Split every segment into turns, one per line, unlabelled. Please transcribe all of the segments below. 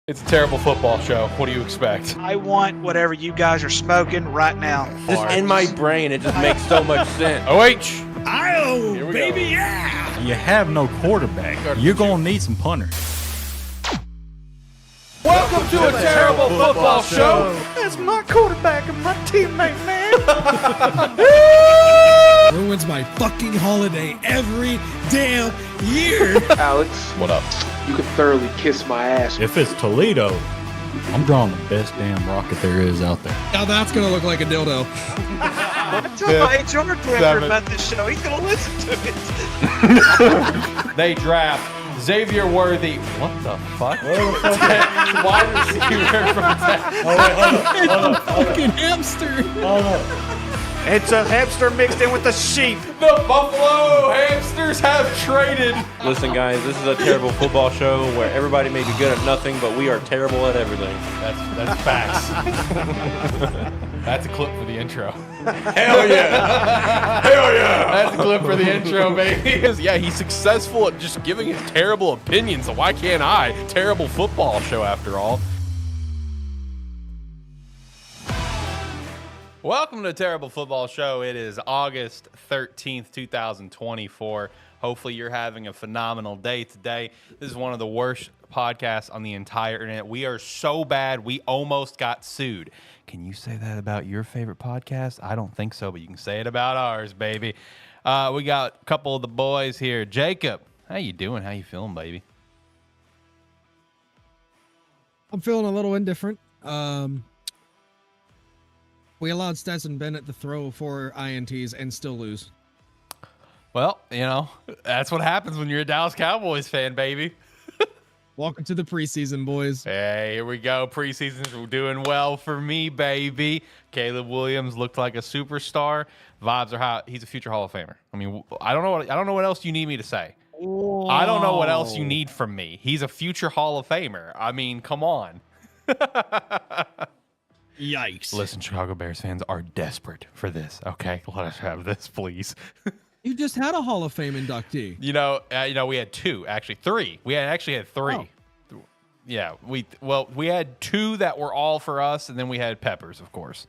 It's a terrible football show. What do you expect?
I want whatever you guys are smoking right now.
Just in my brain, it just makes so much sense.
OH!
Oh, baby, yeah!
You have no quarterback. You're going to need some punters.
Welcome to a terrible football show.
That's my quarterback and my teammate, man.
Ruins my fucking holiday every damn year.
Alex,
What up?
you can thoroughly kiss my ass.
If it's Toledo, I'm drawing the best damn rocket there is out there.
Now that's gonna look like a dildo.
Tell my HR director about this show. He's going to listen to it.
They draft Xavier Worthy. What the fuck? Wide receiver from Texas.
Fucking hamster.
It's a hamster mixed in with a sheep.
The Buffalo Hamsters have traded.
Listen, guys, this is a terrible football show where everybody may be good at nothing, but we are terrible at everything.
That's facts. That's a clip for the intro.
Hell yeah! Hell yeah!
That's a clip for the intro, baby. Yeah, he's successful at just giving his terrible opinions, so why can't I? Terrible football show, after all. Welcome to Terrible Football Show. It is August 13th, 2024. Hopefully you're having a phenomenal day today. This is one of the worst podcasts on the entire internet. We are so bad, we almost got sued. Can you say that about your favorite podcast? I don't think so, but you can say it about ours, baby. We got a couple of the boys here. Jacob, how you doing? How you feeling, baby?
I'm feeling a little indifferent. We allowed Stetson Bennett to throw 4 INTs and still lose.
Well, you know, that's what happens when you're a Dallas Cowboys fan, baby.
Welcome to the preseason, boys.
Hey, here we go. Preseason's doing well for me, baby. Caleb Williams looked like a superstar. Vibes are hot. He's a future Hall of Famer. I mean, I don't know what else you need me to say.
Whoa.
I don't know what else you need from me. He's a future Hall of Famer. I mean, come on.
Yikes.
Listen, Chicago Bears fans are desperate for this. Okay, let us have this, please.
You just had a Hall of Fame inductee.
You know, we had 2, actually 3. We actually had 3.
Oh.
Yeah, we had 2 that were all for us, and then we had Peppers, of course.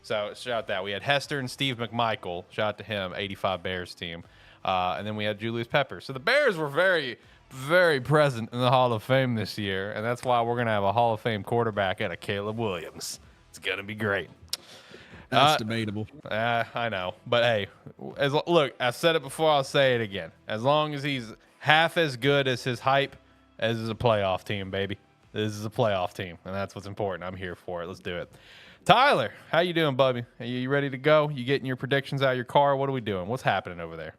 So shout out that we had Hester and Steve McMichael. Shout out to him, 85 Bears team, and then we had Julius Peppers. So the Bears were very very present in the Hall of Fame this year, and that's why we're going to have a Hall of Fame quarterback and a Caleb Williams. It's going to be great.
That's debatable.
I know. But, hey, look, I said it before. I'll say it again. As long as he's half as good as his hype, this is a playoff team, baby. This is a playoff team, and that's what's important. I'm here for it. Let's do it. Tyler, how you doing, bubby? Are you ready to go? You getting your predictions out of your car? What are we doing? What's happening over there?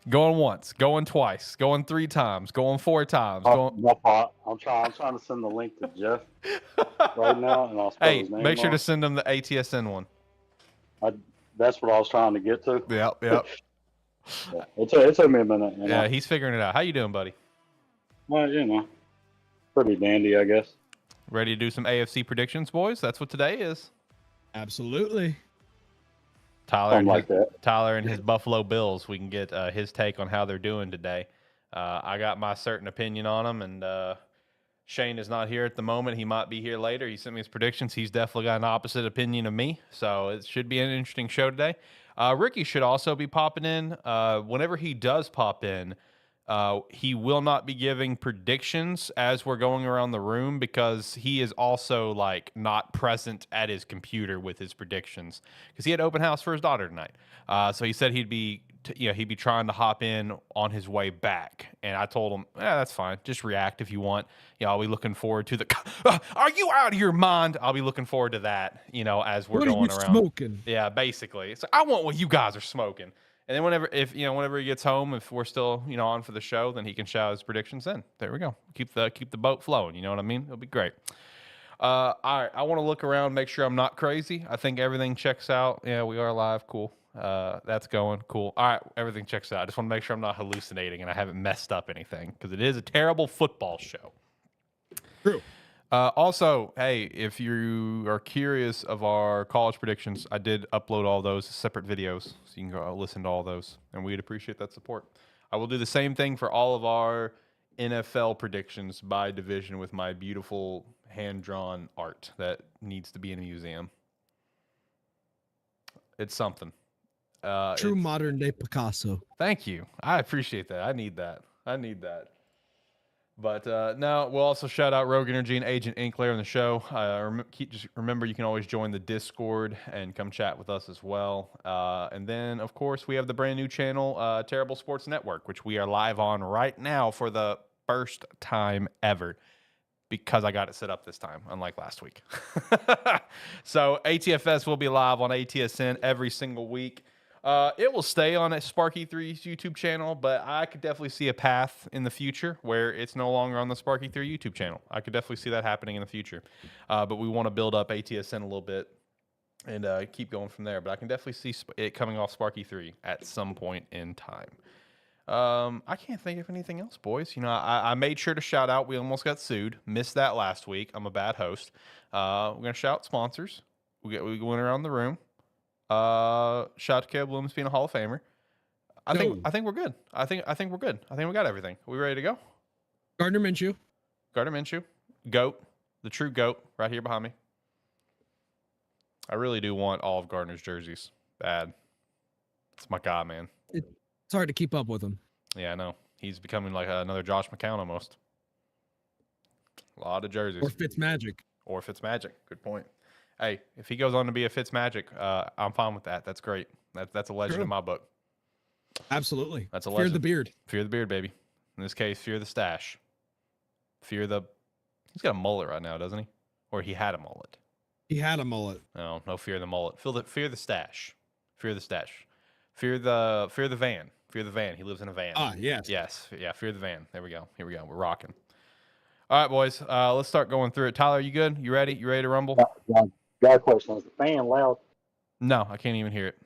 Going once, going twice, going 3 times, going 4 times.
I'm trying to send the link to Jeff right now, and I'll spell his name
make sure
wrong.
to send them the ATSN one.
That's what I was trying to get to.
Yep.
Yeah, it took me a minute.
Yeah, he's figuring it out. How you doing, buddy?
Well, pretty dandy, I guess.
Ready to do some AFC predictions, boys? That's what today is.
Absolutely.
Tyler
Something
and his Buffalo Bills. We can get his take on how they're doing today. I got my certain opinion on them, and Shane is not here at the moment. He might be here later. He sent me his predictions. He's definitely got an opposite opinion of me, so it should be an interesting show today. Ricky should also be popping in. Whenever he does pop in, he will not be giving predictions as we're going around the room because he is also not present at his computer with his predictions because he had open house for his daughter tonight. So he said he'd be trying to hop in on his way back, and I told him, that's fine. Just react if you want. I'll be looking forward to the. Are you out of your mind? I'll be looking forward to that. As we're going around.
Smoking?
Yeah, basically. So I want what you guys are smoking. And then whenever he gets home, if we're still on for the show, then he can shout his predictions in. There we go. Keep the boat flowing. You know what I mean? It'll be great. All right. I want to look around, make sure I'm not crazy. I think everything checks out. Yeah, we are live. Cool. That's going cool. All right, everything checks out. I just want to make sure I'm not hallucinating and I haven't messed up anything because it is a terrible football show.
True.
Also, hey, if you are curious of our college predictions, I did upload all those as separate videos, so you can go listen to all those, and we'd appreciate that support. I will do the same thing for all of our NFL predictions by division with my beautiful hand-drawn art that needs to be in a museum. It's something.
True modern-day Picasso.
Thank you. I appreciate that. I need that. But now we'll also shout out Rogue Energy and Agent Ink later on the show. Just remember, you can always join the Discord and come chat with us as well. And then, of course, we have the brand new channel, Terrible Sports Network, which we are live on right now for the first time ever because I got it set up this time, unlike last week. So ATFS will be live on ATSN every single week. It will stay on Sparky3's YouTube channel, but I could definitely see a path in the future where it's no longer on the Sparky3 YouTube channel. I could definitely see that happening in the future. But we want to build up ATSN a little bit and keep going from there. But I can definitely see it coming off Sparky3 at some point in time. I can't think of anything else, boys. I made sure to shout out. We almost got sued. Missed that last week. I'm a bad host. We're going to shout sponsors. We went around the room. Shout out to Caleb Williams being a Hall of Famer. I think we're good. I think we're good. I think we got everything. We ready to go?
Gardner Minshew,
GOAT, the true GOAT, right here behind me. I really do want all of Gardner's jerseys. Bad. It's my guy, man.
it's hard to keep up with him.
Yeah, I know. He's becoming like another Josh McCown almost. A lot of jerseys.
Or Fitzmagic.
Good point. Hey, if he goes on to be a Fitzmagic, I'm fine with that. That's great. That's a legend in my book.
Absolutely.
That's a legend.
Fear the beard.
Fear the beard, baby. In this case, fear the stash. He's got a mullet right now, doesn't he? Or he had a mullet.
He had a mullet.
No fear the mullet. Fear the stash. Fear the stash. Fear the van. Fear the van. He lives in a van.
Ah, yes.
Yes. Yeah, fear the van. There we go. Here we go. We're rocking. All right, boys. Let's start going through it. Tyler, you good? You ready? You ready to rumble?
Got a question. Is the fan loud?
No, I can't even hear it.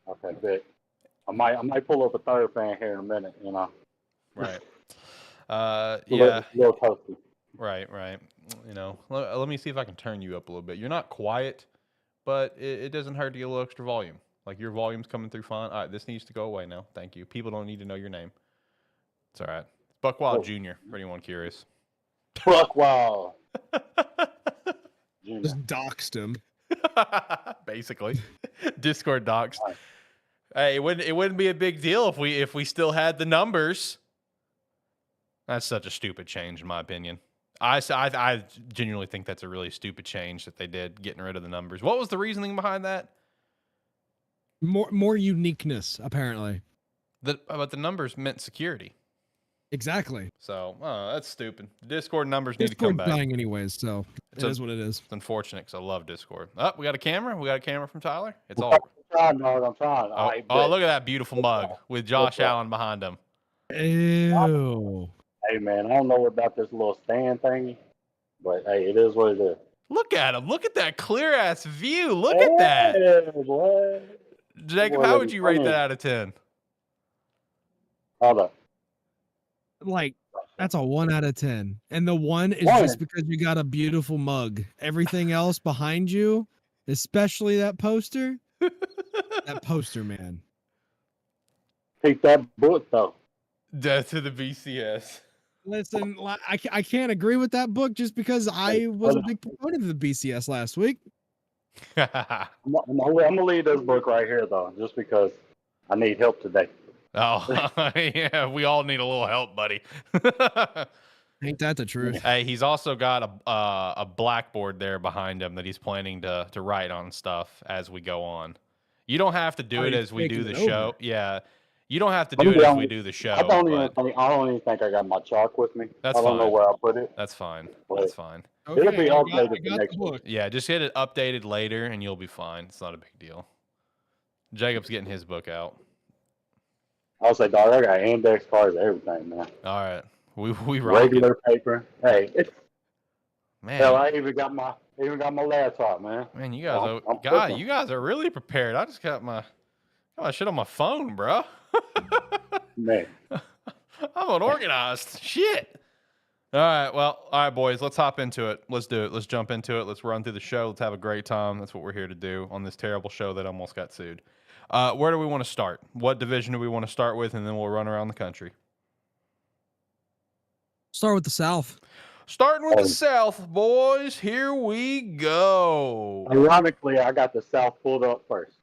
Okay, good. I might pull up a third fan here in a minute.
Right.
Yeah. A little toasty.
Right. Let me see if I can turn you up a little bit. You're not quiet, but it doesn't hurt to get a little extra volume. Like your volume's coming through fine. All right, this needs to go away now. Thank you. People don't need to know your name. It's all right. Buckwild Jr., for anyone curious.
Buckwild.
Just doxed him.
Basically. Discord doxed. Hey, it wouldn't be a big deal if we still had the numbers. That's such a stupid change, in my opinion. I genuinely think that's a really stupid change that they did, getting rid of the numbers. What was the reasoning behind that?
More uniqueness, apparently.
But the numbers meant security.
Exactly.
So that's stupid. Discord numbers need to come back.
Dying anyways, so it is what it is.
It's unfortunate because I love Discord. Oh, we got a camera. We got a camera from Tyler. It's
I'm
all.
trying, dog. I'm trying.
Oh, look at that beautiful mug with Josh Allen behind him.
Ew.
Hey, man, I don't know about this little stand thingy, but hey, it is what it is.
Look at him. Look at that clear ass view. Look at that.
Hey, boy.
Jacob,
Boy,
how would you rate that out of 10?
Hold up.
Like, that's a 1 out of 10. And the 1 is just because you got a beautiful mug. Everything else behind you, especially that poster, man.
Take that book, though.
Death to the BCS.
Listen, I can't agree with that book just because I was a big proponent of the BCS last week.
I'm going to leave this book right here, though, just because I need help today.
Oh, yeah, we all need a little help, buddy.
Ain't that the truth?
Hey, he's also got a blackboard there behind him that he's planning to write on stuff as we go on. You don't have to do it as we do the show. Yeah, you don't have to do it as we do the show.
I don't even think I got my chalk with me.
That's
I don't know where I put it.
That's fine.
But
That's fine.
Okay,
it'll be updated
the
next
book.
week.
Yeah, just get it updated later and you'll be fine. It's not a big deal. Jacob's getting his book out.
I'll say, dog, I got index cards, everything, man.
All right, we rock
Regular paper. Hey,
man.
Hell, I even got my laptop, man.
Man, you guys, you guys are really prepared. I just got my shit on my phone, bro.
Man,
I'm unorganized. Shit. All right, boys. Let's hop into it. Let's do it. Let's jump into it. Let's run through the show. Let's have a great time. That's what we're here to do on this terrible show that almost got sued. Where do we want to start? What division do we want to start with? And then we'll run around the country.
Start with the South.
Starting with the South, boys. Here we go.
ironically, I got the South pulled up first.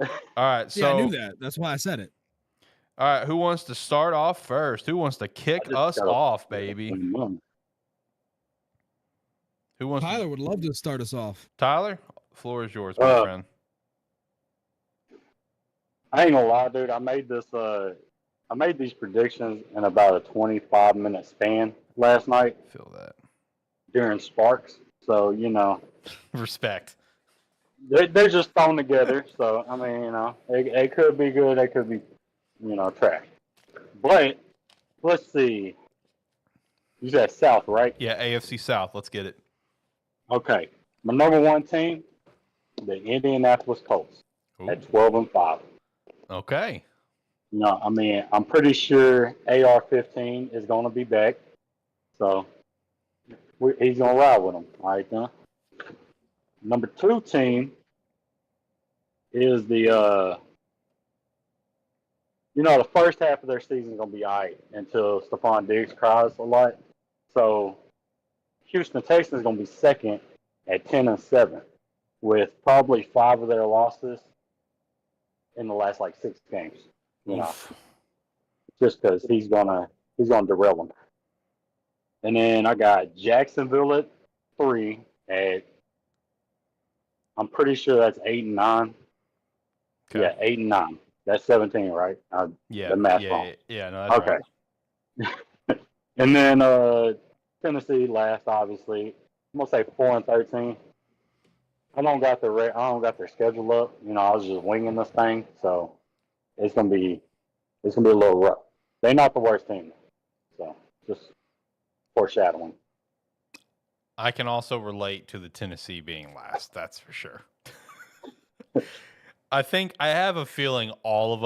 All right. So
Yeah, I knew that. That's why I said it.
All right. Who wants to start off first? Who wants to kick us off, baby? Who wants?
Tyler would love to start us off.
Tyler, floor is yours, my friend.
I ain't gonna lie, dude. I made these predictions in about a 25-minute span last night.
Feel that.
During Sparks. So,
Respect.
They're just thrown together. So, I mean, it could be good. It could be, trash. But, let's see. You said South, right?
Yeah, AFC South. Let's get it.
Okay. My number 1 team, the Indianapolis Colts, at 12-5.
Okay.
I mean, I'm pretty sure AR-15 is going to be back. So, he's going to ride with him. All right, then. Number 2 team is the first half of their season is going to be all right until Stephon Diggs cries a lot. So, Houston Texans is going to be second at 10-7 with probably 5 of their losses in the last 6 games. Just because he's gonna derail them. And then I got Jacksonville at 3 at, I'm pretty sure that's 8-9.
Okay.
Yeah, 8-9. That's 17, right?
Yeah.
The math wrong.
Yeah. No, that's
okay.
Right.
And then Tennessee last, obviously. I'm gonna say 4-13. I don't got their schedule up. I was just winging this thing, so it's gonna be a little rough. They're not the worst team, so just foreshadowing.
I can also relate to the Tennessee being last. That's for sure. I have a feeling all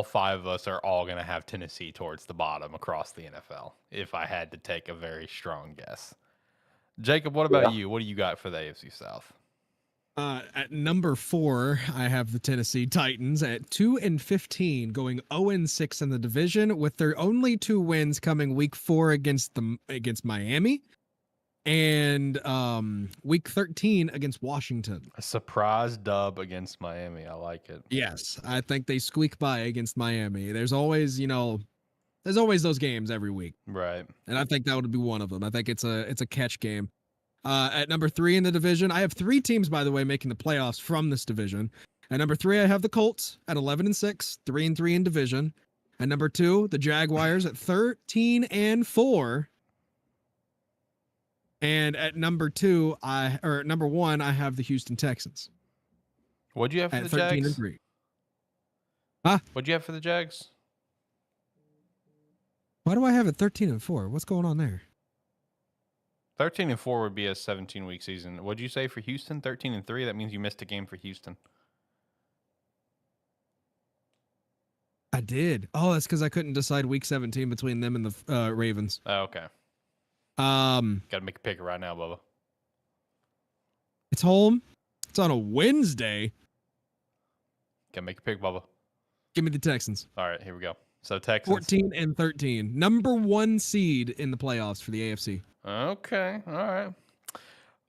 5 of us are all going to have Tennessee towards the bottom across the NFL, if I had to take a very strong guess. Jacob, what about you? What do you got for the AFC South?
At number 4, I have the Tennessee Titans at 2-15, going 0-6 in the division, with their only 2 wins coming week 4 against Miami, and week 13 against Washington.
A surprise dub against Miami. I like it.
Yes, I think they squeak by against Miami. There's always, there's always those games every week,
Right.
and I think that would be one of them. I think it's a catch game. At number 3 in the division, I have 3 teams, by the way, making the playoffs from this division. At number 3, I have the Colts at 11-6, 3-3 in division. At number 2, the Jaguars at 13-4. And at number 1, I have the Houston Texans
What'd you have for
at
the Jags?
13-3.
What'd you have for the Jags?
Why do I have it 13-4? What's going on there?
13-4 would be a 17-week season. What'd you say for Houston? 13-3. That means you missed a game for Houston.
I did. Oh, that's because I couldn't decide week 17 between them and the Ravens.
Oh, okay.
Got
to make a pick right now, Bubba.
It's home. It's on a Wednesday.
Got to make a pick, Bubba.
Give me the Texans.
All right, here we go. So Texans.
14-13. Number 1 seed in the playoffs for the AFC.
Okay. All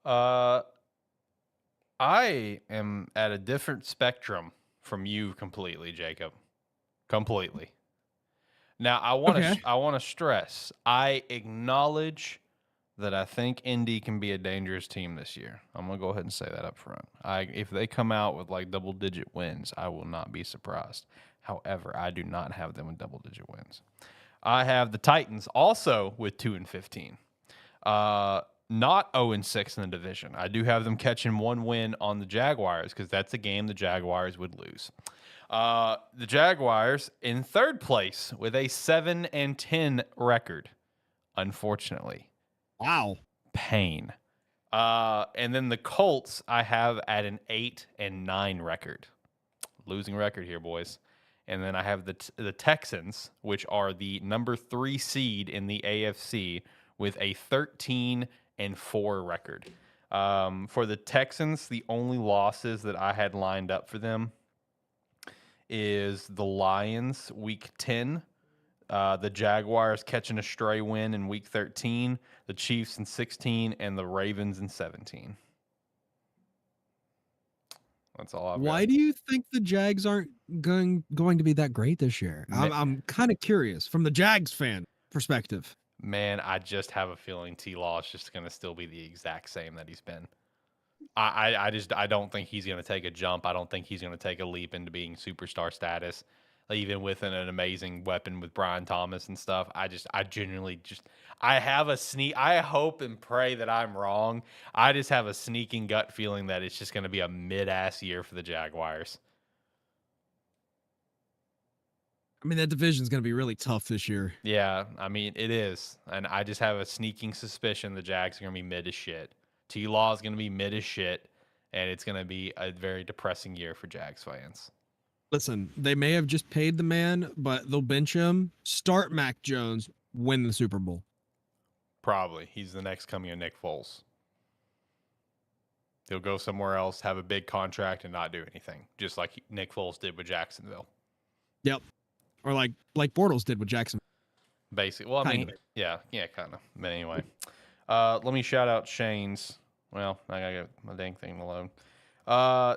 right. I am at a different spectrum from you completely, Jacob. Completely. Now, I want to stress, I acknowledge that I think Indy can be a dangerous team this year. I'm going to go ahead and say that up front. If they come out with like double-digit wins, I will not be surprised. However, I do not have them with double-digit wins. I have the Titans also with 2-15. Not 0-6 in the division. I do have them catching 1 win on the Jaguars because that's a game the Jaguars would lose. The Jaguars in 3rd place with a 7-10 record, unfortunately.
Wow.
Pain. And then the Colts I have at an 8-9 record. Losing record here, boys. And then I have the Texans, which are the number 3 seed in the AFC with a 13-4 record. For the Texans, the only losses that I had lined up for them is the Lions week 10, the Jaguars catching a stray win in week 13, the Chiefs in 16, and the Ravens in 17. That's all I've got.
Why do you think the Jags aren't going to be that great this year? I'm kind of curious from the Jags fan perspective.
Man, I just have a feeling T-Law is just going to still be the exact same that he's been. I don't think he's going to take a jump. I don't think he's going to take a leap into being superstar status, even with an amazing weapon with Brian Thomas and stuff. I have a I hope and pray that I'm wrong. I just have a sneaking gut feeling that it's just going to be a mid-ass year for the Jaguars.
I mean, that division's going to be really tough this year.
Yeah, I mean, it is. And I just have a sneaking suspicion the Jags are going to be mid as shit. T-Law is going to be mid as shit, and it's going to be a very depressing year for Jags fans.
Listen, they may have just paid the man, but they'll bench him, start Mac Jones, win the Super Bowl.
Probably. He's the next coming of Nick Foles. He'll go somewhere else, have a big contract, and not do anything, just like Nick Foles did with Jacksonville.
Yep. Or like Bortles did with Jackson.
Basically. Well, I mean, yeah, kind of. But anyway, let me shout out Shane's. Well, I got to get my dang thing to load.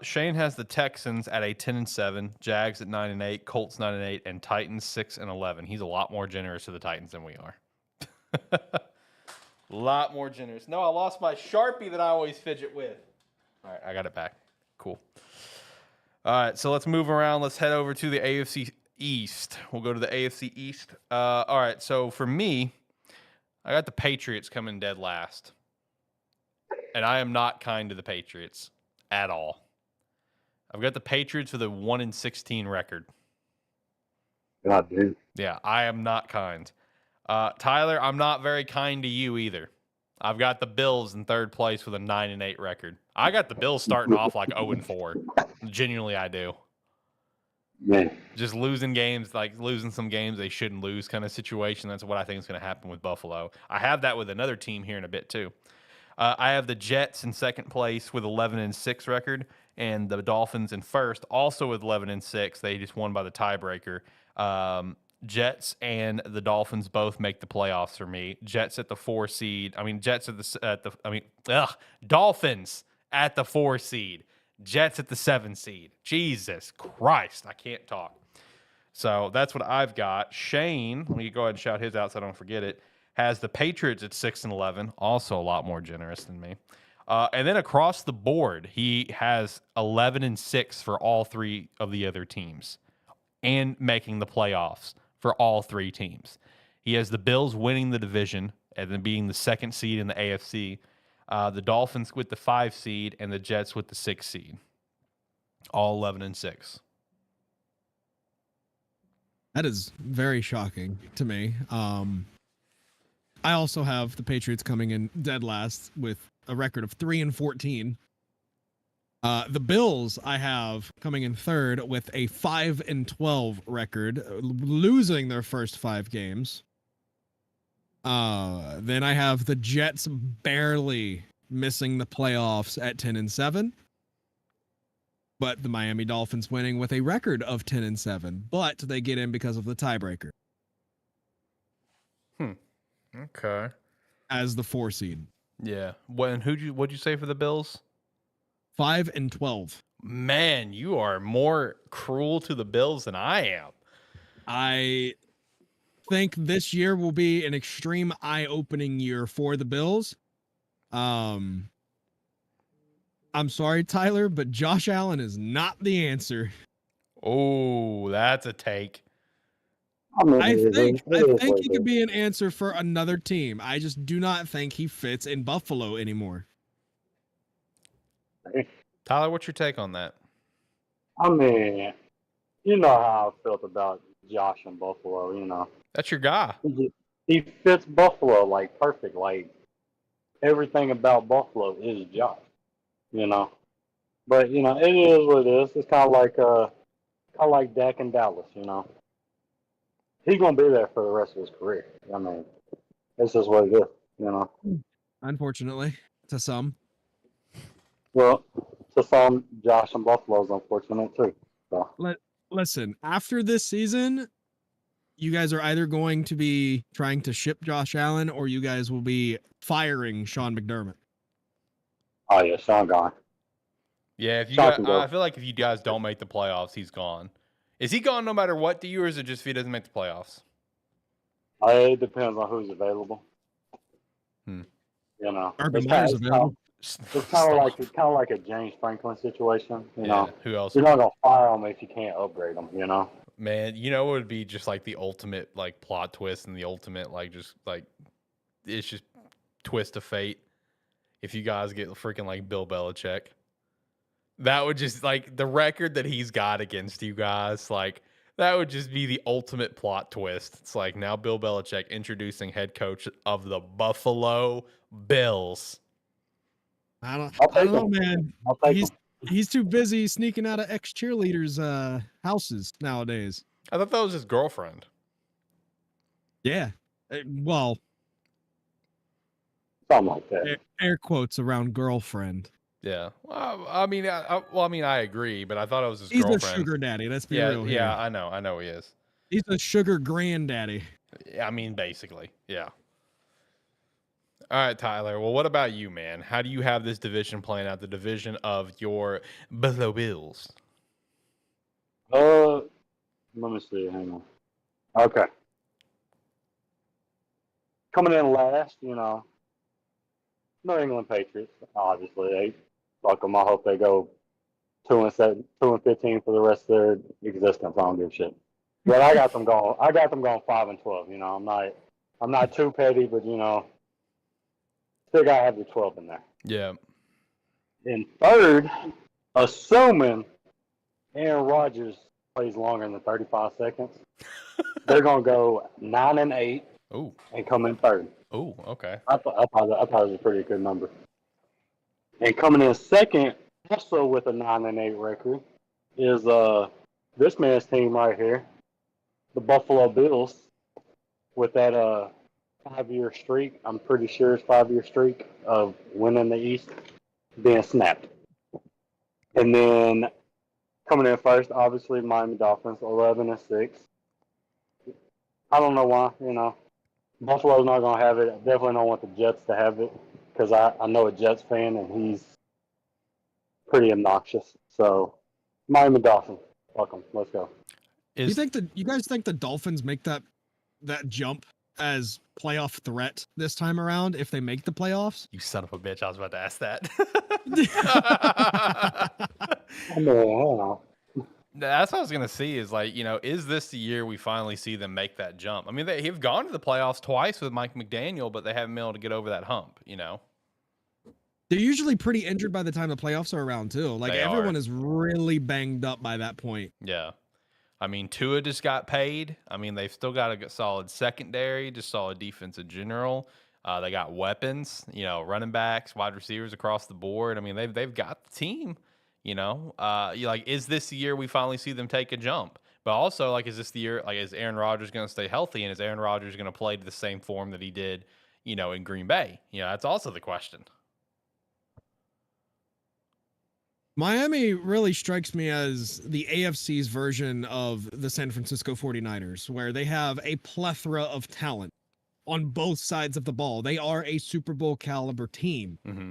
Shane has the Texans at a 10-7, Jags at 9-8, Colts 9-8, and Titans 6-11. He's a lot more generous to the Titans than we are. A lot more generous. No, I lost my Sharpie that I always fidget with. All right, I got it back. Cool. All right, so let's move around. Let's head over to the AFC East. We'll go to the AFC East. All right, so for me, I got the Patriots coming dead last. And I am not kind to the Patriots at all. I've got the Patriots with a 1-16 record.
God, dude.
Yeah, I am not kind. Tyler, I'm not very kind to you either. I've got the Bills in 3rd place with a 9-8 record. I got the Bills starting off like 0-4. Genuinely, I do.
Man.
Just losing games, like losing some games they shouldn't lose kind of situation. That's what I think is going to happen with Buffalo. I have that with another team here in a bit too. I have the Jets in 2nd place with 11-6 record, and the Dolphins in 1st, also with 11-6. They just won by the tiebreaker Jets and the Dolphins both make the playoffs for me. Jets at the 4 seed. Dolphins at the 4 seed. Jets at the 7 seed. Jesus Christ, I can't talk. So that's what I've got. Shane, let me go ahead and shout his out so I don't forget it, has the Patriots at 6-11, also a lot more generous than me. And then across the board, he has 11-6 for all 3 of the other teams and making the playoffs for all 3 teams. He has the Bills winning the division and then being the 2nd seed in the AFC, the Dolphins with the 5 seed, and the Jets with the 6 seed. All 11-6.
That is very shocking to me. I also have the Patriots coming in dead last with a record of 3-14. The Bills I have coming in 3rd with a 5-12 record, losing their first 5 games. Then I have the Jets barely missing the playoffs at 10-7. But the Miami Dolphins winning with a record of 10-7, but they get in because of the tiebreaker.
Okay.
As the 4 seed.
Yeah. What'd you say for the Bills?
5-12.
Man, you are more cruel to the Bills than I am.
I think this year will be an extreme eye-opening year for the Bills. I'm sorry, Tyler, but Josh Allen is not the answer.
Oh, that's a take.
I think he could be an answer for another team. I just do not think he fits in Buffalo anymore.
Tyler, what's your take on that?
I mean, you know how I felt about Josh in Buffalo, you know.
That's your guy.
He fits Buffalo like perfect. Like everything about Buffalo is Josh, you know. But you know, it is what it is. It's kind of like Dak in Dallas, you know. He's gonna be there for the rest of his career. I mean, this is what it is, you know.
Unfortunately, to some.
Well, to some, Josh in Buffalo is unfortunate too. So.
Listen, after this season, you guys are either going to be trying to ship Josh Allen or you guys will be firing Sean McDermott.
Oh yeah, Sean gone.
Yeah, I feel like if you guys don't make the playoffs, he's gone. Is he gone no matter what to you, or is it just if he doesn't make the playoffs?
It depends on who's available. You know,
Urban Meyer's available.
It's kind of like a James Franklin situation. You know,
who else?
You're not gonna fire him if you can't upgrade him. You know.
Man, you know what would be just like the ultimate like plot twist and the ultimate it's just twist of fate if you guys get freaking like Bill Belichick. That would just like the record that he's got against you guys, like that would just be the ultimate plot twist. It's like now Bill Belichick introducing head coach of the Buffalo Bills.
I don't know, man. He's too busy sneaking out of ex-cheerleaders' houses nowadays.
I thought that was his girlfriend.
Yeah. Well,
something like that.
Air quotes around girlfriend.
Yeah. Well, I mean, I agree, but I thought it was his girlfriend.
He's a sugar daddy. Let's be real here.
Yeah, I know he is.
He's a sugar granddaddy.
I mean, basically, yeah. All right, Tyler. Well, what about you, man? How do you have this division playing out? The division of your Buffalo Bills.
Let me see. Hang on. Okay. Coming in last, you know, New England Patriots. Obviously, they fuck them. I hope they go 2-15 for the rest of their existence. I don't give a shit. But I got them going. 5-12. You know, I'm not too petty, but you know, still gotta have the 12 in there.
Yeah.
In third, assuming Aaron Rodgers plays longer than 35 seconds, they're gonna go 9-8.
Ooh.
And come in third.
Ooh, okay.
I thought it was a pretty good number. And coming in second, also with a 9-8 record, is this man's team right here, the Buffalo Bills, with that 5-year streak. I'm pretty sure it's 5-year streak of winning the East being snapped. And then coming in first, obviously Miami Dolphins, 11-6. I don't know why. Buffalo's not gonna have it. I definitely don't want the Jets to have it because I know a Jets fan and he's pretty obnoxious. So Miami Dolphins, fuck 'em. Let's go.
You guys think the Dolphins make that jump as playoff threat this time around if they make the playoffs?
You son of a bitch! I was about to ask that.
I mean, I don't know.
That's what I was gonna see. Is like, is this the year we finally see them make that jump? I mean, they've gone to the playoffs twice with Mike McDaniel, but they haven't been able to get over that hump.
They're usually pretty injured by the time the playoffs are around too. Like
They
everyone
are.
is really banged up by that point.
Yeah. I mean, Tua just got paid. I mean, they've still got a solid secondary, just solid defense in general. They got weapons, running backs, wide receivers across the board. I mean, they've got the team. Is this the year we finally see them take a jump? But also, like, is this the year? Like, is Aaron Rodgers going to stay healthy, and is Aaron Rodgers going to play to the same form that he did, in Green Bay? That's also the question.
Miami really strikes me as the AFC's version of the San Francisco 49ers, where they have a plethora of talent on both sides of the ball. They are a Super Bowl caliber team,
Mm-hmm.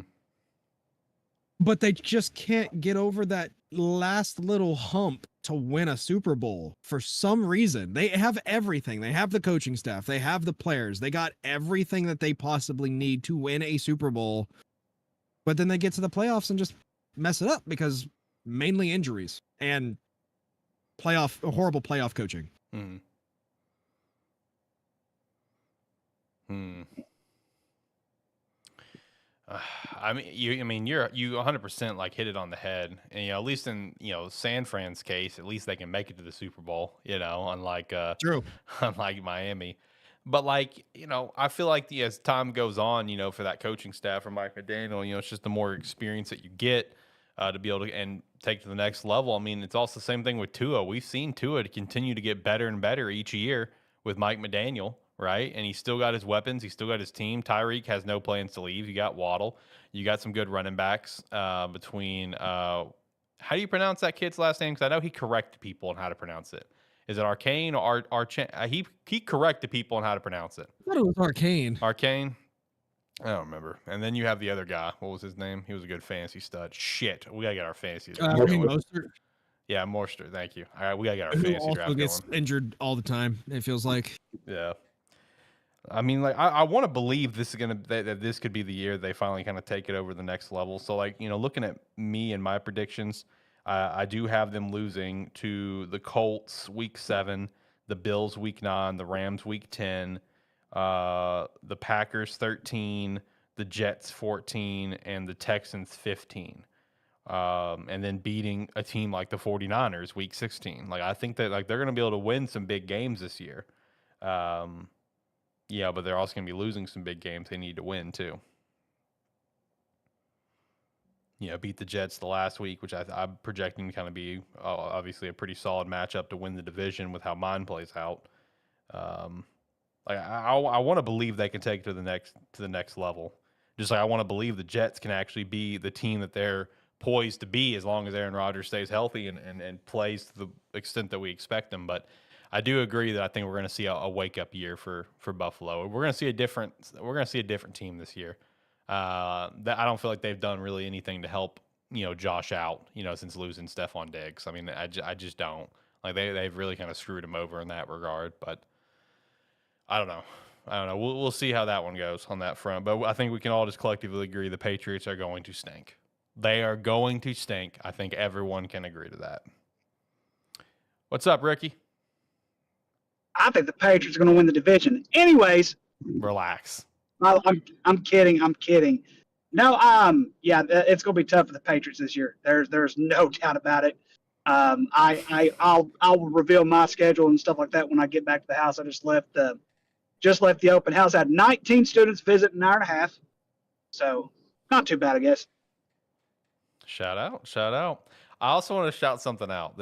but they just can't get over that last little hump to win a Super Bowl for some reason. They have everything. They have the coaching staff. They have the players. They got everything that they possibly need to win a Super Bowl. But then they get to the playoffs and just mess it up because mainly injuries and horrible playoff coaching.
Hmm. I mean, you 100% like hit it on the head, and at least in San Fran's case, at least they can make it to the Super Bowl. Unlike
True.
unlike Miami. But I feel like as time goes on, for that coaching staff from Mike McDaniel, it's just the more experience that you get to be able to and take to the next level. I mean, it's also the same thing with Tua. We've seen Tua to continue to get better and better each year with Mike McDaniel, right? And he's still got his weapons. He's still got his team. Tyreek has no plans to leave. You got Waddle. You got some good running backs between how do you pronounce that kid's last name? Because I know he corrected people on how to pronounce it. Is it Arcane or Arcane? He corrected people on how to pronounce it.
I thought it was Arcane.
Arcane? I don't remember. And then you have the other guy. What was his name? He was a good fantasy stud. Shit. We got to get our fantasy.
Mostert.
Yeah, Morster. Thank you. All right, we got to get our
Who
fantasy
also
draft
gets
going.
injured all the time, it feels like.
Yeah. I mean, I want to believe this is that this could be the year they finally kind of take it over the next level. So, looking at me and my predictions, I do have them losing to the Colts week 7, the Bills week 9, the Rams week 10, the Packers 13, the Jets 14, and the Texans 15. And then beating a team like the 49ers week 16. I think that they're going to be able to win some big games this year. Yeah, but they're also going to be losing some big games they need to win too. Beat the Jets the last week, which I'm projecting to kind of be obviously a pretty solid matchup to win the division with how mine plays out. I want to believe they can take it to the next level. Just like I want to believe the Jets can actually be the team that they're poised to be as long as Aaron Rodgers stays healthy and plays to the extent that we expect him. But I do agree that I think we're going to see a wake up year for Buffalo. We're going to see a different team this year. That I don't feel like they've done really anything to help Josh out since losing Stephon Diggs. I mean, I just don't they've really kind of screwed him over in that regard. But I don't know. We'll see how that one goes on that front. But I think we can all just collectively agree the Patriots are going to stink. They are going to stink. I think everyone can agree to that. What's up, Ricky?
I think the Patriots are going to win the division. Anyways,
Relax.
I'm kidding. No, yeah, it's going to be tough for the Patriots this year. There's no doubt about it. I'll reveal my schedule and stuff like that when I get back to the house. I just left the open house. I had 19 students visit in an hour and a half, so not too bad, I guess.
Shout out. I also want to shout something out.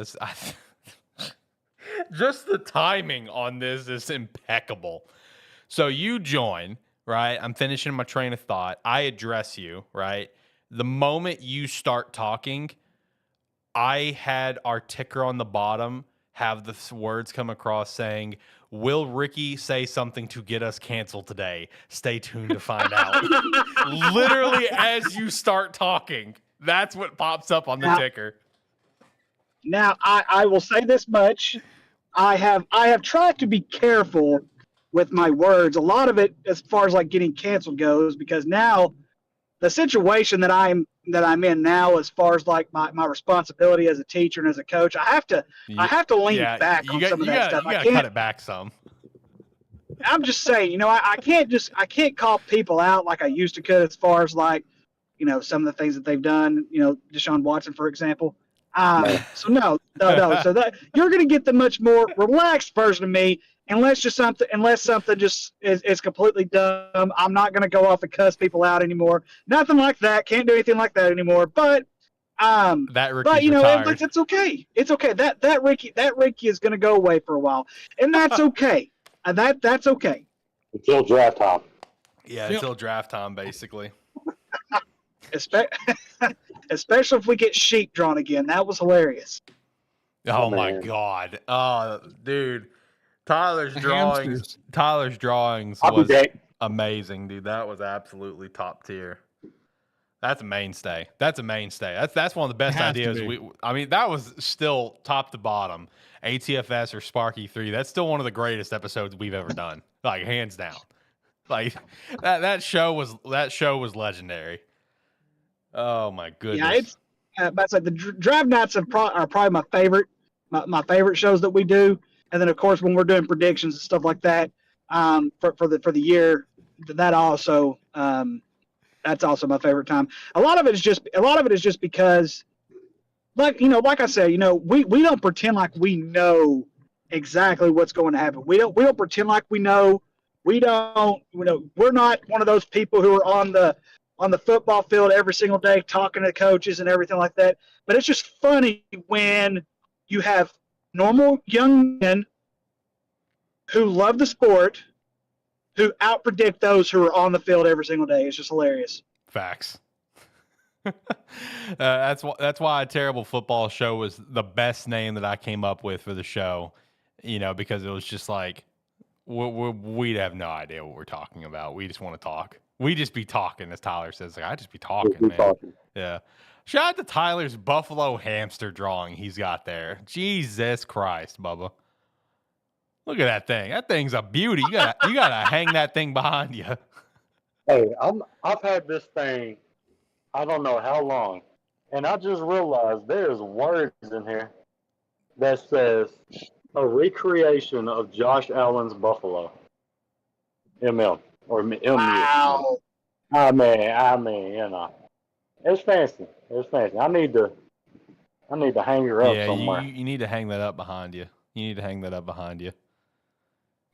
Just the timing on this is impeccable. So you join, right? I'm finishing my train of thought. I address you, right? The moment you start talking, I had our ticker on the bottom have the words come across saying, Will Ricky say something to get us canceled today? Stay tuned to find out. Literally, as you start talking, that's what pops up on the ticker.
Now, I will say this much. I have tried to be careful with my words. A lot of it, as far as like getting canceled goes, because now the situation that I'm in now, as far as like my responsibility as a teacher and as a coach, I have to lean back on some of that stuff.
You gotta cut it back some.
I'm just saying, I can't call people out like I used to could, as far as like, some of the things that they've done. Deshaun Watson, for example. So no. So that you're going to get the much more relaxed version of me, unless something just is completely dumb. I'm not going to go off and cuss people out anymore. Nothing like that. Can't do anything like that anymore. But it's okay. It's okay. That Ricky is going to go away for a while, and that's okay. That's okay.
Until draft time.
Yeah, until draft time, basically.
Especially if we get sheep drawn again. That was hilarious.
Oh my God. Oh, dude. Tyler's drawings was amazing, dude. That was absolutely top tier. That's a mainstay. That's one of the best ideas. That was still top to bottom. ATFS or Sparky 3. That's still one of the greatest episodes we've ever done. Like, hands down. Like that show was legendary. Oh my goodness!
Yeah, it's that's like the drive nights are probably my favorite shows that we do, and then of course when we're doing predictions and stuff like that, for the year, that also that's also my favorite time. A lot of it is just because, like I said, we don't pretend like we know exactly what's going to happen. We don't pretend like we know. We're not one of those people who are on the football field every single day talking to coaches and everything like that. But it's just funny when you have normal young men who love the sport, who outpredict those who are on the field every single day. It's just hilarious.
Facts. That's why A Terrible Football Show was the best name that I came up with for the show, because it was just like, we'd have no idea what we're talking about. We just want to talk. We just be talking, as Tyler says. Like, I just be talking, man. Talking. Yeah. Shout out to Tyler's buffalo hamster drawing he's got there. Jesus Christ, Bubba. Look at that thing. That thing's a beauty. You gotta hang that thing behind you.
Hey, I've had this thing, I don't know how long, and I just realized there's words in here that says a recreation of Josh Allen's buffalo. ML. Or
wow.
I mean, it's fancy. I need to hang her up somewhere.
You need to hang that up behind you.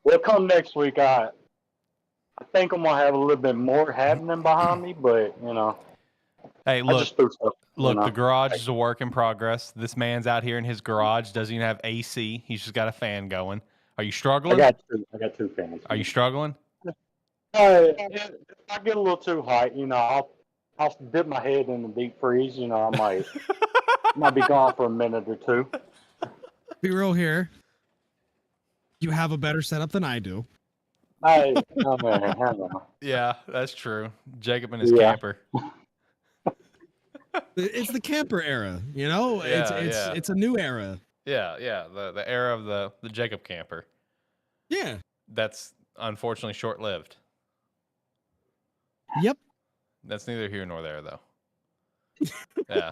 Well, come next week, I think I'm gonna have a little bit more happening behind me, but
Hey, look,
the
garage is a work in progress. This man's out here in his garage, doesn't even have AC. He's just got a fan going. Are you struggling?
I got two fans.
Are you struggling?
If I get a little too hot, I'll dip my head in the deep freeze. I might be gone for a minute or two.
Be real here. You have a better setup than I do.
Hey, oh man, I know.
Yeah, that's true. Jacob and his camper.
It's the camper era, it's a new era.
Yeah, the era of the Jacob camper.
Yeah.
That's unfortunately short-lived.
Yep.
That's neither here nor there, though. Yeah.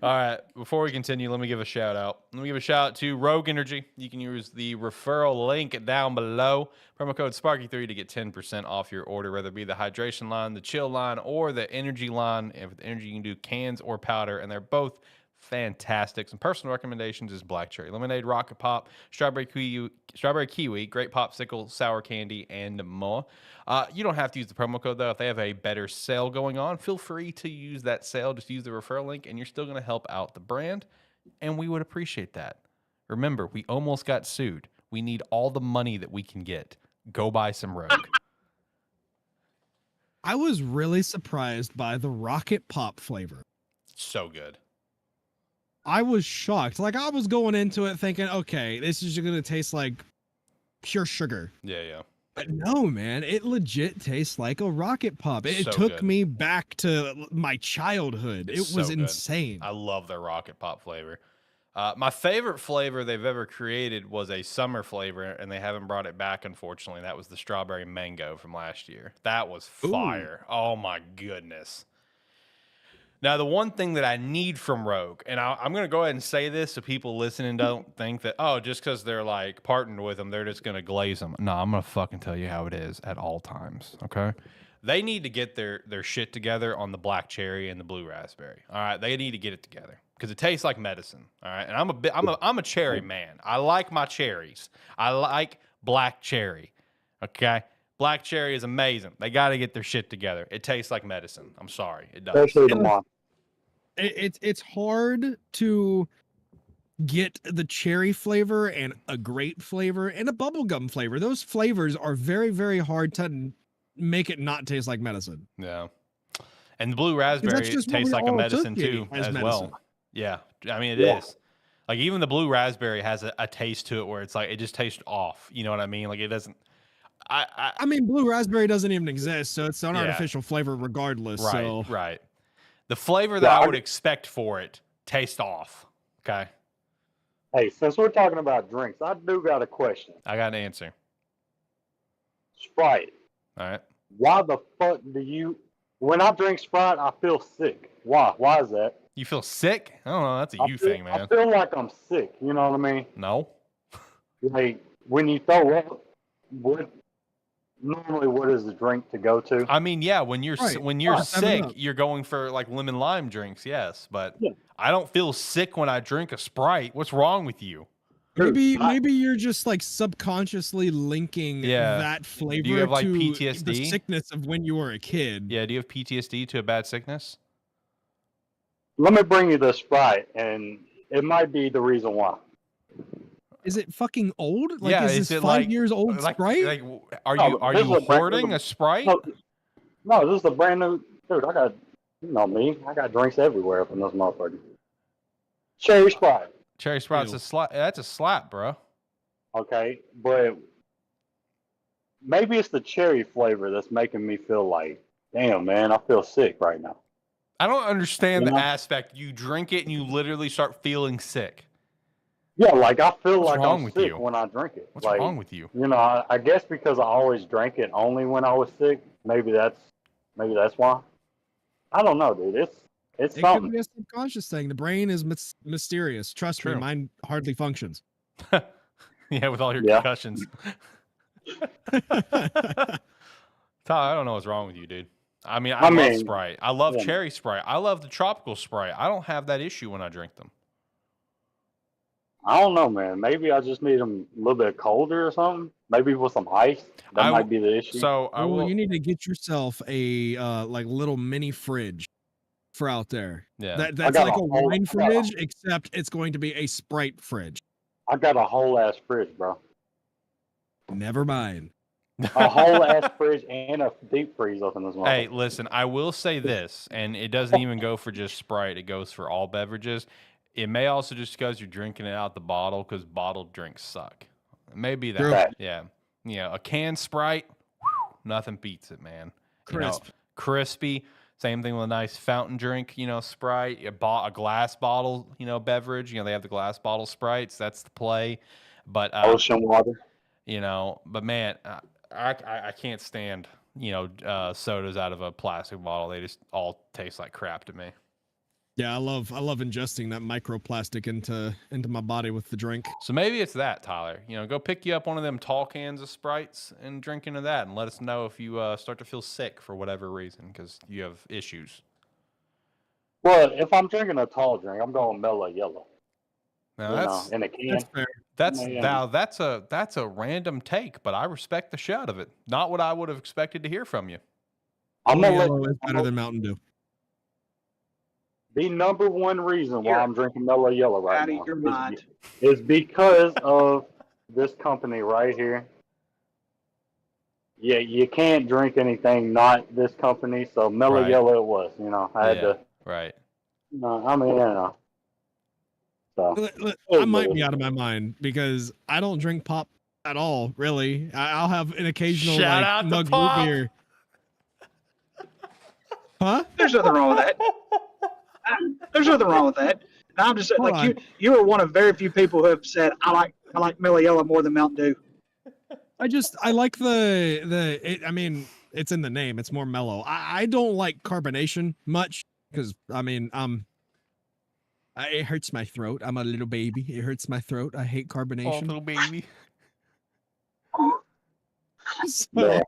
All right. Before we continue, let me give a shout out. Let me give a shout out to Rogue Energy. You can use the referral link down below. Promo code Sparky3 to get 10% off your order, whether it be the hydration line, the chill line, or the energy line. And with energy, you can do cans or powder, and they're both fantastic. Some personal recommendations is black cherry lemonade, rocket pop, strawberry kiwi, grape popsicle, sour candy, and more. You don't have to use the promo code though. If they have a better sale going on, feel free to use that sale. Just use the referral link, and you're still going to help out the brand, and we would appreciate that. Remember, we almost got sued. We need all the money that we can get. Go buy some Rogue.
I was really surprised by the rocket pop flavor.
So good.
I was shocked. Like I was going into it thinking, okay, this is gonna taste like pure sugar.
Yeah.
But no, man, it legit tastes like a rocket pop. It
So
took
good.
me back to my childhood. It
So
was
good.
insane.
I love their rocket pop flavor. My favorite flavor they've ever created was a summer flavor, and they haven't brought it back, unfortunately. That was the strawberry mango from last year. That was fire. Oh, my goodness. Now, the one thing that I need from Rogue, and I'm going to go ahead and say this so people listening don't think that, oh, just because they're like partnered with them, they're just going to glaze them. No, I'm going to fucking tell you how it is at all times, okay? They need to get their shit together on the black cherry and the blue raspberry. All right, they need to get it together because it tastes like medicine. All right, and I'm a cherry man. I like my cherries. I like black cherry. Okay, black cherry is amazing. They got to get their shit together. It tastes like medicine. I'm sorry, it does.
Especially the one.
It's hard to get the cherry flavor and a grape flavor and a bubblegum flavor. Those flavors are very, very hard to make it not taste like medicine.
Yeah, and the blue raspberry
just what
tastes
we
like a
all
medicine
associate
too,
as
as
medicine.
well. Yeah, I mean it is. Like even the blue raspberry has a taste to it where it's like it just tastes off. You know what I mean? Like it doesn't.
I mean, blue raspberry doesn't even exist, so it's an
Yeah.
artificial flavor regardless.
Right,
So
right. The flavor that I would expect for it tastes off. Okay,
Hey, since we're talking about drinks, I do got a question.
I got an answer.
Sprite.
All right.
Why the fuck do you? When I drink Sprite, I feel sick. Why? Why is that?
You feel sick? I don't know. That's a
I
you
feel,
thing, man.
I feel like I'm sick. You know what I mean?
No.
Like when you throw up, what is the drink to go to?
I mean, yeah. When you're
Right.
when you're
7
sick,
Up.
you're going for like lemon lime drinks. Yes, but
Yeah.
I don't feel sick when I drink a Sprite. What's wrong with you?
maybe you're just like subconsciously linking
Yeah.
that flavor
Do you have, like,
to
PTSD?
the sickness of when you were a kid.
Yeah. Do you have PTSD to a bad sickness?
Let me bring you the Sprite, and it might be the reason why.
Is it fucking old? Like,
Yeah,
is
is
this
it
5
like-
years old Sprite?
Like, are
No,
you
this is a brand
hoarding
new-
a Sprite?
No, this is a brand new dude. I got, you know me. I got drinks everywhere from this motherfucker. Cherry Sprite.
Cherry Sprite's
Ew.
a slap. That's a slap, bro.
Okay, but maybe it's the cherry flavor that's making me feel like, damn, man, I feel sick right now.
I don't understand the
Yeah.
aspect. You drink it and you literally start feeling sick.
Yeah, like I feel
What's
like
wrong
I'm
with
sick
you?
when I drink it.
What's
like,
wrong with you?
You know, I guess because I always drank it only when I was sick. Maybe that's why. I don't know, dude. It's
It could
something.
be a subconscious thing. The brain is mysterious. Trust
True.
me, mine hardly functions.
Yeah, with all your
Yeah.
concussions. Tyler, I don't know what's wrong with you, dude. I mean, I love Sprite. I love
yeah.
cherry Sprite. I love the tropical Sprite. I don't have that issue when I drink them.
I don't know, man. Maybe I just need them a little bit colder or something. Maybe with some ice. That might be the issue.
So I
Well,
will.
you need to get yourself a like little mini fridge for out there.
Yeah.
That's
got
like
a
a
whole-
wine
I got a-
fridge, except it's going to be a Sprite fridge.
I got a whole ass fridge, bro.
Never mind.
A whole ass fridge and a deep freeze up in this one.
Hey, listen, I will say this, and it doesn't even go for just Sprite. It goes for all beverages. It may also just because you're drinking it out the bottle because bottled drinks suck. Maybe that.
True.
Yeah. A canned Sprite, whew, nothing beats it, man.
Crisp.
Crispy. Same thing with a nice fountain drink, Sprite. A glass bottle, beverage. They have the glass bottle Sprites. That's the play. But
Ocean water.
But man, I can't stand sodas out of a plastic bottle. They just all taste like crap to me.
Yeah, I love ingesting that microplastic into my body with the drink.
So maybe it's that, Tyler. Go pick you up one of them tall cans of Sprites and drink into that, and let us know if you start to feel sick for whatever reason because you have issues.
Well, if I'm drinking a tall drink, I'm going mellow yellow.
Now
In a can.
That's fair.
that's a random take, but I respect the shit out of it. Not what I would have expected to hear from you.
I'm gonna let
Yellow is better than Mountain Dew.
the number one reason why
You're
I'm drinking mellow yellow right
out
now
of your mind.
is because of this company right here. Yeah, you can't drink anything not this company, so mellow
Right.
yellow it was. I had to.
Right.
No, I mean, So
I might be out of my mind because I don't drink pop at all, really. I'll have an occasional
Shout out to
mug root
Pop.
beer. Huh?
There's nothing wrong with that. There's nothing wrong with that. And I'm just saying,
Hold
like you are one of very few people who have said I like Mellow Yellow more than Mountain Dew.
I like I mean, it's in the name. It's more mellow. I don't like carbonation much because it hurts my throat. I'm a little baby. It hurts my throat. I hate
Oh,
carbonation.
little baby.
So,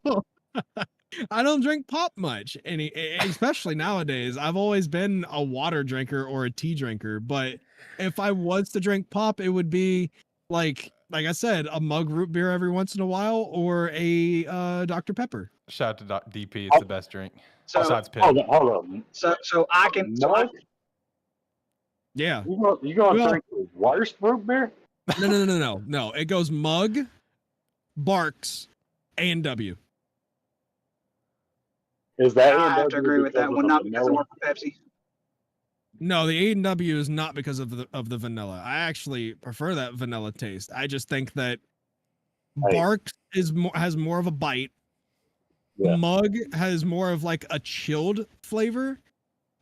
I don't drink pop much, especially nowadays. I've always been a water drinker or a tea drinker, but if I was to drink pop, it would be like I said, a mug root beer every once in a while or a Dr. Pepper.
Shout out to DP. It's the best drink.
So
Besides Pitt.
hold on.
so I can
Mug?
Yeah.
You gonna
Well-
drink the worst root beer?
No. It goes mug, Barks, A&W.
Is that
I have to agree with that one, not because I work for Pepsi.
No, the A&W is not because of the vanilla. I actually prefer that vanilla taste. I just think that
Hey.
Barks has more of a bite.
Yeah.
Mug has more of like a chilled flavor,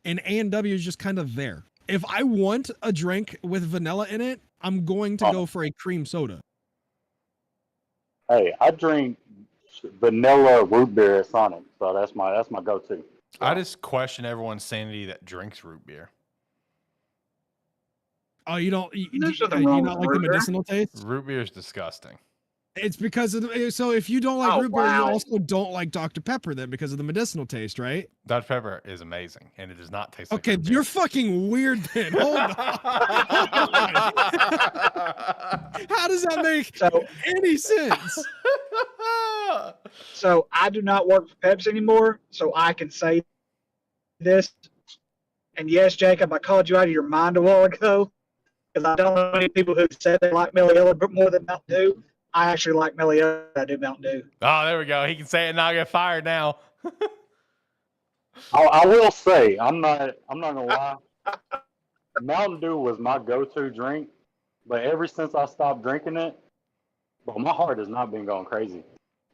and A&W is just kind of there. If I want a drink with vanilla in it, I'm going to go for a cream soda.
Hey, I drink vanilla root beer at Sonic, so that's my go-to.
I just question everyone's sanity that drinks root beer.
Oh, you don't?
There's
Do
nothing
you
wrong
not
with
like the
root beer.
medicinal taste?
Root beer is disgusting.
It's because of so if you don't like
Oh,
root beer, you
wow.
also don't like Dr. Pepper then because of the medicinal taste, right?
Dr. Pepper is amazing, and it does not taste like
Okay,
root beer.
you're fucking weird then. Hold on. How does that make
So
any sense?
so I do not work for Pepsi anymore, so I can say this. And yes, Jacob, I called you out of your mind a while ago because I don't know many people who said they like Mellow Yellow more than Mountain Dew. I actually like Mellow Yellow. I do Mountain Dew.
Oh, there we go. He can say it and not get fired now.
I will say, I'm not gonna lie. Mountain Dew was my go-to drink, but ever since I stopped drinking it, but my heart has not been going crazy.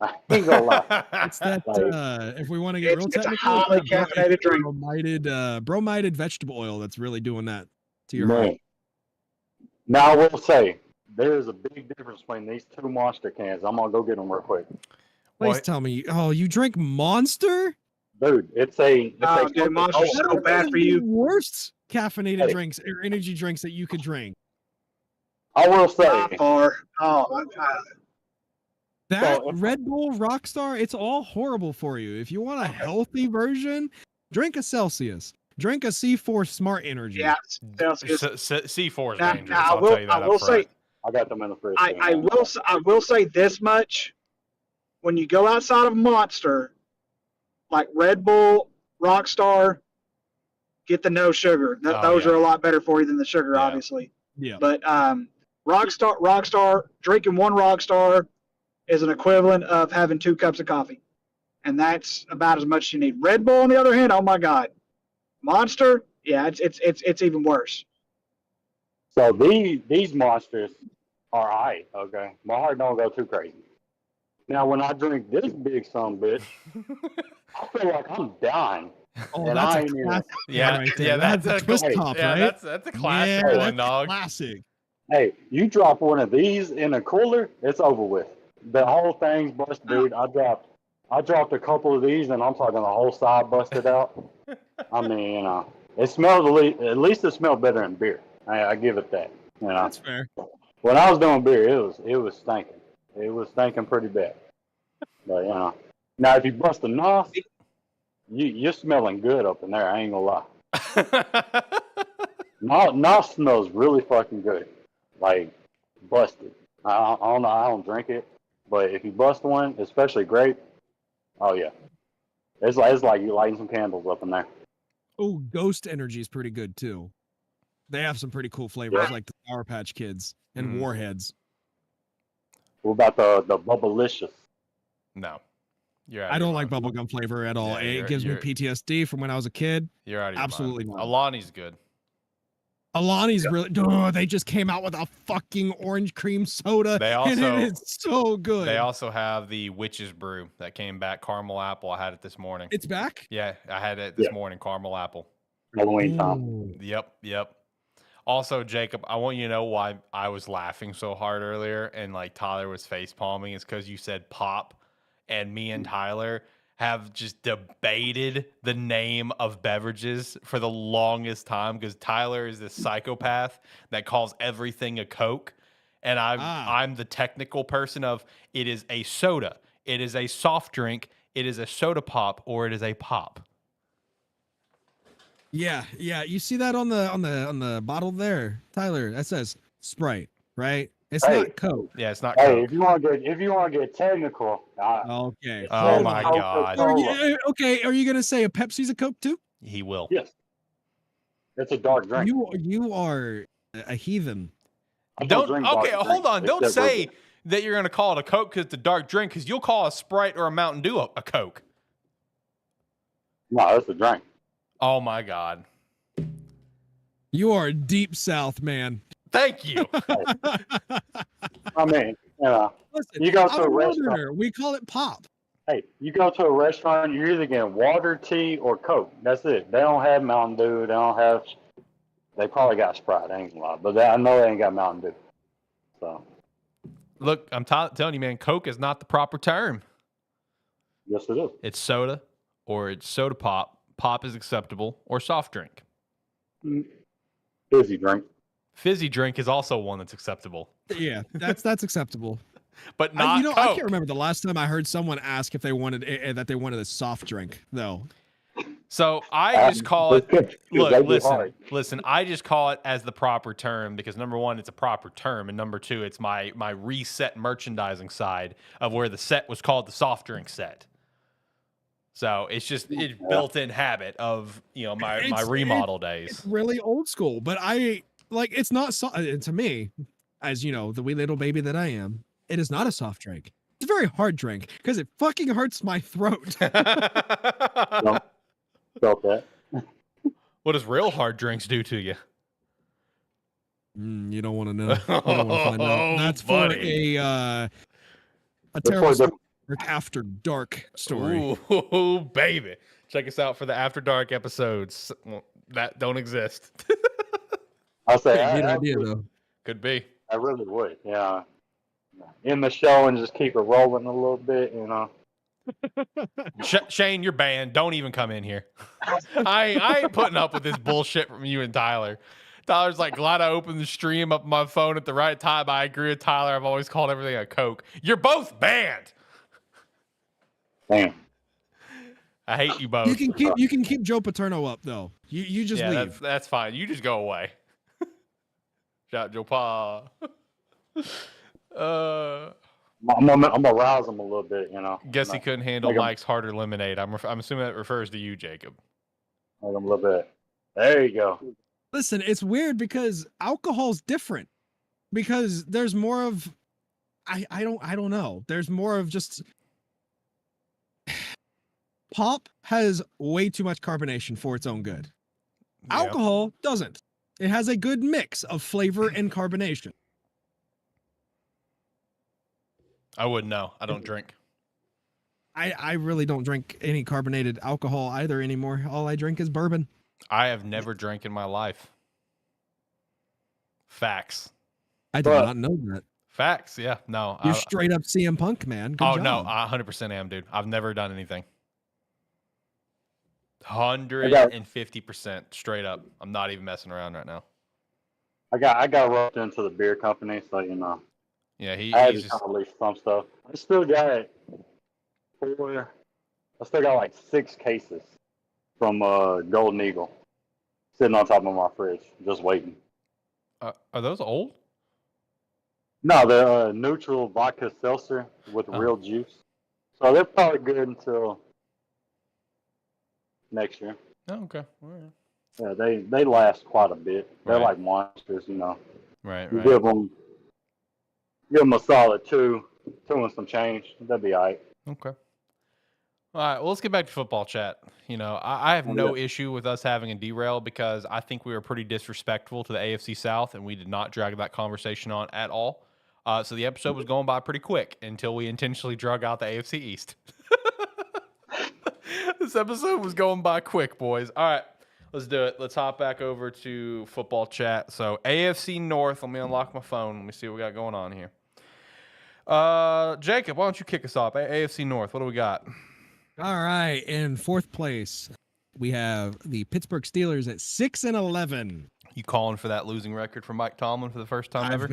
I ain't gonna lie.
It's that
Like-
if we want to get real
It's a
technical,
highly
it's that
caffeinated drink.
bromided vegetable oil that's really doing that to your
Man.
heart.
Now I will say there is a big difference between these two Monster cans. I'm gonna go get them real quick,
Please
What?
tell me. Oh, you drink Monster?
dude. It's a
Dude, Monster's
Coca-Cola.
so bad for you.
The worst caffeinated
Hey.
drinks or energy drinks that you could drink.
I will
By
say,
far. Oh,
That
if-
Red Bull Rockstar, it's all horrible for you. If you want a healthy version, drink a Celsius. Drink a C4 Smart Energy.
yeah. Celsius.
C4 is
Now-
dangerous.
now,
I'll tell you that
I will
up front.
say,
I got them in the fridge.
I will say this much: when you go outside of Monster, like Red Bull, Rockstar, get the no sugar.
Oh,
Those
yeah.
are a lot better for you than the sugar,
Yeah.
obviously.
Yeah.
But Rockstar, drinking one Rockstar is an equivalent of having 2 cups of coffee, and that's about as much as you need. Red Bull, on the other hand, oh my God, Monster, yeah, it's even worse.
So these monsters are alright, okay? My heart don't go too crazy. Now when I drink this big son bitch, I feel like I'm dying.
Oh,
And
that's
I
a
ain't even-
classic.
Yeah,
right there.
yeah,
That's
that's
a
a
twist
hey,
top,
yeah,
right?
that's a classic
Yeah,
one,
that's
dog.
classic.
Hey, you drop one of these in a cooler, it's over with. The whole thing's busted, dude. I dropped a couple of these, and I'm talking the whole side busted out. I mean, you know, it smells at least it smelled better than beer. I give it that. You know,
That's fair.
when I was doing beer, it was stinking. It was stinking pretty bad. But you know, now if you bust a nos, you're smelling good up in there. I ain't gonna lie. Nos smells really fucking good, like busted. I don't know. I don't drink it, but if you bust one, especially grape, oh yeah, it's like you lighting some candles up in there.
Oh, Ghost Energy is pretty good too. They have some pretty cool flavors,
Yeah.
like the Sour Patch Kids and
Mhm.
Warheads.
What about the Bubblicious?
No, you're out.
I
of your
don't like
mind.
bubblegum flavor at all.
Yeah,
it gives me
you're-
PTSD from when I was a kid.
You're out of your
Absolutely
mind.
not.
Alani's good.
Alani's really. Oh, they just came out with a fucking orange cream soda, and it is so good.
They also have the Witch's Brew that came back, caramel apple. I had it this morning.
It's back?
Yeah, I had it this morning, caramel apple.
Halloween time.
Ooh.
Yep. Also, Jacob, I want you to know why I was laughing so hard earlier and like Tyler was face palming. It's because you said pop, and me and Tyler have just debated the name of beverages for the longest time because Tyler is this psychopath that calls everything a Coke. And I'm the technical person of it is a soda, it is a soft drink, it is a soda pop, or it is a pop.
Yeah. You see that on the bottle there, Tyler? That says Sprite, right? It's not Coke.
Yeah, it's not
Hey,
Coke.
if you want to get technical,
Okay.
Oh my God.
Okay. Are you gonna say a Pepsi's a Coke too?
He will.
Yes. It's a dark drink.
You are a heathen.
Hold on. Don't say that you're gonna call it a Coke because it's a dark drink, because you'll call a Sprite or a Mountain Dew a Coke.
No, it's a drink.
Oh my God.
You are deep south, man.
Thank you.
I mean,
Listen,
you go to
I'm
a
Northerner.
restaurant.
We call it pop.
Hey, you go to a restaurant, you're either getting water, tea, or Coke. That's it. They don't have Mountain Dew. They probably got Sprite. I ain't gonna lie, but I know they ain't got Mountain Dew. So.
Look, I'm telling you, man, Coke is not the proper term.
Yes, it is.
It's soda or it's soda pop. Pop is acceptable, or soft drink.
Fizzy drink.
Fizzy drink is also one that's acceptable.
Yeah, that's acceptable.
But not Coke.
I can't remember the last time I heard someone ask if they wanted a soft drink, though.
So I just call it. Look, listen. I just call it as the proper term because number one, it's a proper term, and number two, it's my reset merchandising side of where the set was called the soft drink set. So it's just built-in habit of my remodel days.
It's really old school, but it's not to me, as you know, the wee little baby that I am. It is not a soft drink. It's a very hard drink because it fucking hurts my throat.
Felt that.
What does real hard drinks do to you?
You don't want to know. You don't want to find out. That's
buddy.
For a terrible after dark story.
Ooh, baby. Check us out for the After Dark episodes that don't exist.
I'll say
good idea though.
Could be.
I really would. Yeah. In the show and just keep it rolling a little bit,
Shane, you're banned. Don't even come in here. I ain't putting up with this bullshit from you and Tyler. Tyler's like, glad I opened the stream up on my phone at the right time. I agree with Tyler. I've always called everything a Coke. You're both banned.
Damn.
I hate you both.
You can keep Joe Paterno up though. You just leave.
That's fine. You just go away. Shout out Joe Pa.
I'm gonna rouse him a little bit,
Guess he couldn't handle Mike's harder lemonade. I'm assuming that refers to you, Jacob.
Make him a little bit. There you go.
Listen, it's weird because alcohol's different. Because there's more of I don't know. There's more of just pop has way too much carbonation for its own good.
Yeah.
Alcohol doesn't. It has a good mix of flavor and carbonation.
I wouldn't know. I don't drink.
I really don't drink any carbonated alcohol either anymore. All I drink is bourbon.
I have never drank in my life. Facts.
I did not know that.
Facts. Yeah. No.
You're straight up CM Punk, man. Good job.
No. I 100% am, dude. I've never done anything. 150% straight up. I'm not even messing around right now.
I got roped into the beer company, so
Yeah,
I had to release some stuff. I still got like 6 cases from Golden Eagle sitting on top of my fridge, just waiting.
Are those old?
No, they're neutral vodka seltzer with real juice. So they're probably good until next year.
Oh, okay. All right.
Yeah, they last quite a bit. They're
Right.
like monsters,
Right.
You give them a solid two and some change. That'd be all right.
Okay. All right, well, let's get back to football chat. You know, I have no issue with us having a derail because I think we were pretty disrespectful to the AFC South, and we did not drag that conversation on at all. So the episode was going by pretty quick until we intentionally drug out the AFC East. This episode was going by quick, boys. All right, let's do it. Let's hop back over to football chat. So AFC North, let me unlock my phone. Let me see what we got going on here. Jacob, why don't you kick us off? AFC North, what do we got?
All right, in fourth place, we have the Pittsburgh Steelers at 6-11.
You calling for that losing record for Mike Tomlin for the first time ever?